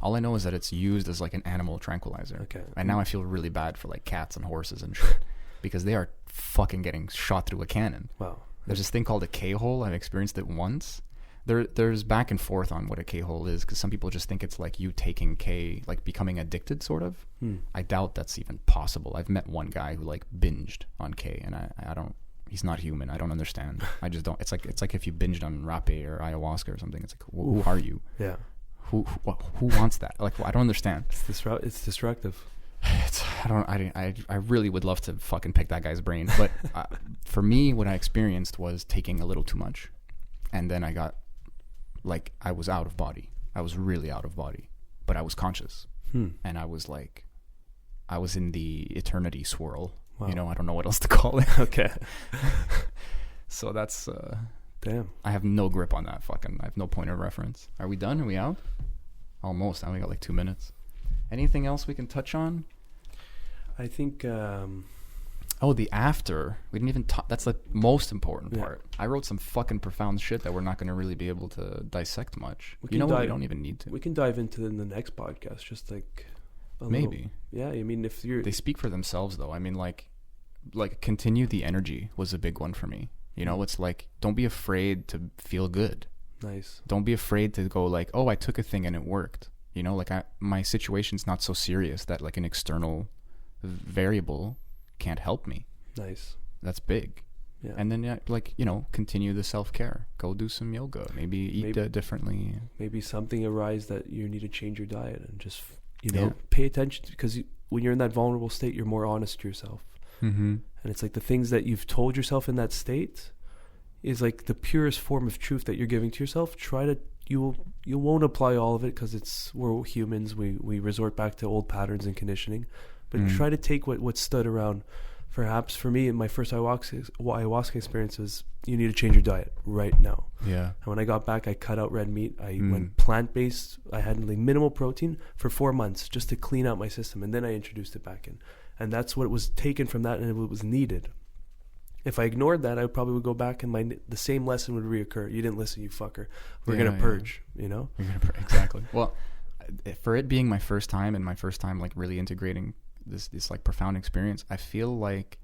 All I know is that it's used as, like, an animal tranquilizer. Okay. And now I feel really bad for, like, cats and horses and shit, because they are fucking getting shot through a cannon. Wow. There's this thing called a K-hole. I've experienced it once. there's back and forth on what a K-hole is, because some people just think it's like you taking K, like becoming addicted, sort of. I doubt that's even possible. I've met one guy who like binged on K, and I don't. He's not human. I don't understand. I just don't. It's like if you binged on rape or ayahuasca or something. It's like, who are you? Yeah. Who wants that? Like, I don't understand. It's destructive. I really would love to fucking pick that guy's brain, but for me, what I experienced was taking a little too much, and then I got, like, I was out of body. I was really out of body, but I was conscious, and I was like, I was in the eternity swirl. Wow. You know, I don't know what else to call it. Okay. So that's damn. I have no grip on that. I have no point of reference. Are we done? Are we out? Almost. I only got like 2 minutes. Anything else we can touch on? I think. The after. We didn't even talk. That's the most important part. I wrote some fucking profound shit that we're not going to really be able to dissect much. You know what? We don't even need to. We can dive into in the next podcast. Just like. Maybe. Yeah, I mean, if you're. They speak for themselves, though. I mean, like continue the energy was a big one for me. You know, it's like, don't be afraid to feel good. Nice. Don't be afraid to go like, oh, I took a thing and it worked. You know, like my situation's not so serious that like an external variable can't help me. Nice. That's big. Yeah. And then continue the self-care. Go do some yoga. Maybe eat differently. Maybe something arise that you need to change your diet and just, pay attention, because when you're in that vulnerable state, you're more honest to yourself. Mm-hmm. And it's like the things that you've told yourself in that state is like the purest form of truth that you're giving to yourself. You won't apply all of it, because we're humans. We resort back to old patterns and conditioning, but try to take what stood around. Perhaps for me, in my first ayahuasca experience, was you need to change your diet right now. Yeah. And when I got back, I cut out red meat. I went plant-based. I had like minimal protein for 4 months just to clean out my system, and then I introduced it back in. And that's what was taken from that, and it was needed. If I ignored that, I probably would go back and the same lesson would reoccur. You didn't listen, you fucker. We're going to purge, You're going to purge. Exactly. Well, for it being my first time, and my first time like really integrating this like profound experience, I feel like,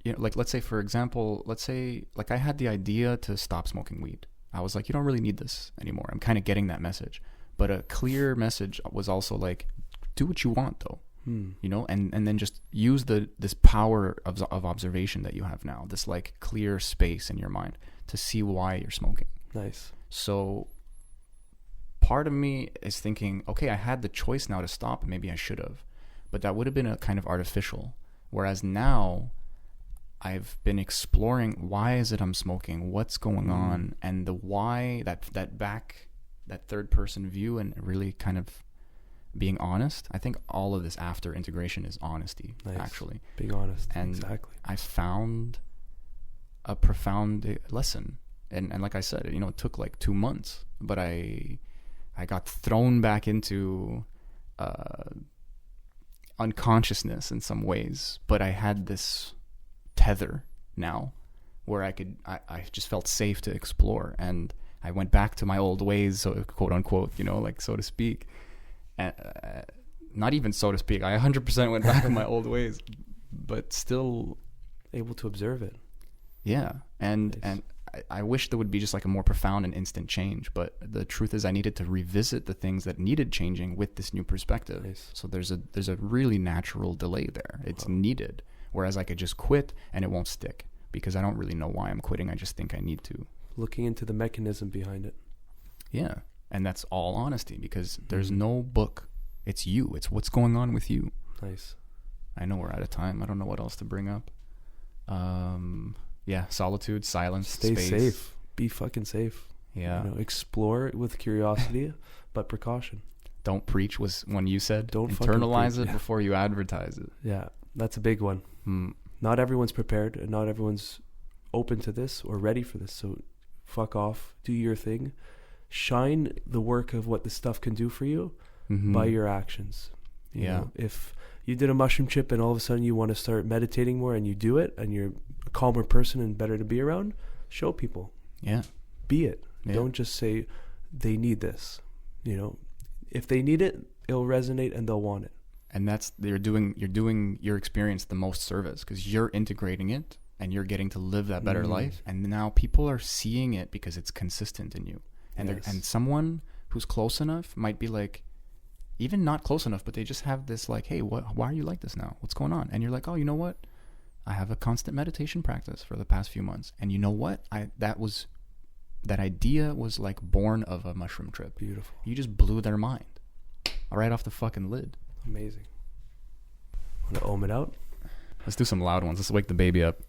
like let's say, for example, like I had the idea to stop smoking weed. I was like, you don't really need this anymore. I'm kind of getting that message. But a clear message was also like, do what you want though. And then just use this power of observation that you have now, this like clear space in your mind to see why you're smoking. Nice. So part of me is thinking, okay, I had the choice now to stop, and maybe I should have, but that would have been a kind of artificial. Whereas now I've been exploring, why is it I'm smoking? What's going on? And the why, that third person view, and really kind of being honest. I think all of this after integration is honesty. Nice. Actually being honest. And exactly. I found a profound lesson, and like I said, it took like 2 months, but I got thrown back into unconsciousness in some ways, but I had this tether now where I just felt safe to explore, and I went back to my old ways, so quote unquote, like so to speak. Not even so to speak. I 100% went back to my old ways, but still able to observe it. Yeah, and I wish there would be just like a more profound and instant change. But the truth is, I needed to revisit the things that needed changing with this new perspective. Nice. So there's a really natural delay there. It's needed. Whereas I could just quit and it won't stick, because I don't really know why I'm quitting. I just think I need to. Looking into the mechanism behind it. Yeah. And that's all honesty, because there's no book. It's you. It's what's going on with you. Nice. I know we're out of time. I don't know what else to bring up. Yeah, solitude, silence, stay space. safe. Be fucking safe. Yeah. Explore with curiosity, but precaution. Don't preach was one you said. Don't internalize it before you advertise it. Yeah, that's a big one. Not everyone's prepared, and not everyone's open to this or ready for this. So fuck off. Do your thing. Shine the work of what this stuff can do for you by your actions. You know, if you did a mushroom chip and all of a sudden you want to start meditating more, and you do it, and you're a calmer person and better to be around, show people. Yeah. Be it. Yeah. Don't just say they need this. If they need it, it'll resonate and they'll want it. And that's, you're doing your experience the most service, because you're integrating it and you're getting to live that better life. And now people are seeing it because it's consistent in you. And and someone who's close enough might be like, even not close enough, but they just have this like, hey, why are you like this now? What's going on? And you're like, oh, you know what? I have a constant meditation practice for the past few months. And you know what? That idea was like born of a mushroom trip. Beautiful. You just blew their mind right off the fucking lid. Amazing. Want to ohm it out? Let's do some loud ones. Let's wake the baby up.